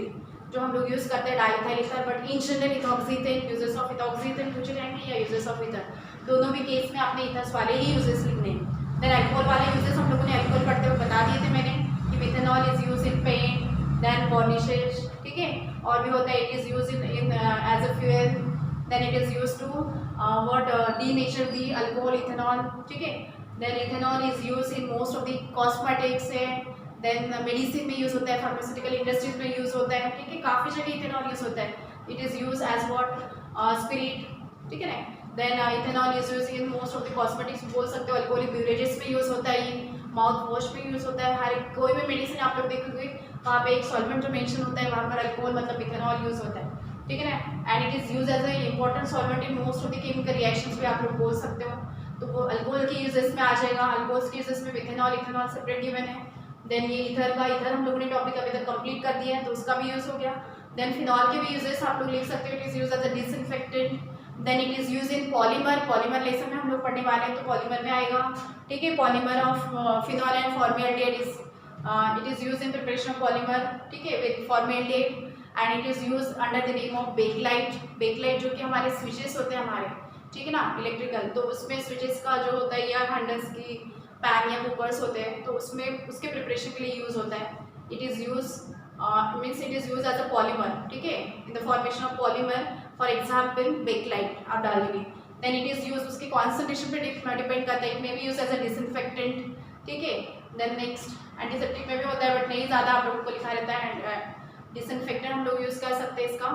Speaker 1: जो हम लोग यूज करते हैं diethyl ether, but in general ethoxyethane, uses of ethoxyethane पूछे जाएंगे या यूजेस ऑफ ईथर, दोनों भी केस में आपने ईथर्स वाले ही यूजेस लिखने हैं। देन अल्कोहल वाले यूजेस हम लोगों ने अल्कोहल पढ़ते हुए बता दिए थे मैंने कि methanol is use in paint, then varnishes, ठीक है, और भी होता है it is use in as a fuel, then it is use to what denature the alcohol ethanol, ठीक है। Then ethanol is use in most of the cosmetics है, then medicine में यूज होता है, फार्मास्यूटिकल इंडस्ट्रीज में use होता है, ठीक है, काफ़ी जगह इथेनॉल यूज होता है। It is use as what spirit, ठीक है ना। Then ethanol is use in most of the cosmetics, बोल सकते हो अल्कोहलिक बेवरेजेस में यूज होता है, ये माउथ वॉश में यूज होता है, हर कोई भी मेडिसिन आप लोग देखोगे वहाँ पे एक सॉल्वेंट जो मेंशन होता है वहाँ पर अल्कोहल मतलब इथेनॉल यूज होता है, ठीक है ना। And it is use as a important solvent in most of the chemical reactions भी आप लोग बोल सकते हो। तो वो अल्कोहल के यूजेस में आ जाएगा, अल्कोहल के यूजेस में इथेनॉल, इथेनॉल सेपरेट गिवन है। देन ये ईथर का, ईथर हम लोगों ने टॉपिक अभी तक कंप्लीट कर दिया है तो उसका भी यूज हो गया। देन फिनॉल के भी यूजेस आप लोग लिख सकते हो, it is use as a disinfectant, then it is use in polymer, polymer lesson में हम लोग पढ़ने वाले हैं तो पॉलीमर में आएगा, ठीक है। Polymer of phenol and formaldehyde it is use in preparation of polymer, ठीक है, with formaldehyde, and it is use under the name of bakelite. Bakelite जो कि हमारे स्विचेस होते हैं हमारे, ठीक है ना, इलेक्ट्रिकल, तो उसमें स्विचेस का जो होता है या हैंडल्स की पैन या कुकर्स होते हैं तो उसमें उसके प्रिपरेशन के लिए यूज होता है। It is use means it is use as a polymer, ठीक है, in the formation of polymer, for example bakelite आप डाल देंगे। देन इट इज यूज, उसके कॉन्सेंट्रेशन पे डिपेंड करता है, it may be use as a disinfectant, ठीक है। देन नेक्स्ट एंटीसेप्टिक में भी होता है बट नहीं ज़्यादा आप लोगों को लिखा रहता है, डिसइंफेक्टेंट हम लोग यूज कर सकते हैं इसका,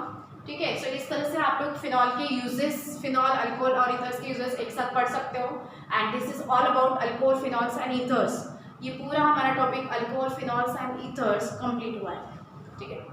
Speaker 1: ठीक है। सो इस तरह से आप लोग फिनॉल के यूजेस, फिनॉल, अल्कोहल और ईथर्स के यूजेस एक साथ पढ़ सकते हो। And this is all about alcohol, phenols and ethers. ये पूरा हमारा topic alcohol, phenols and ethers complete हुआ है, ठीक है।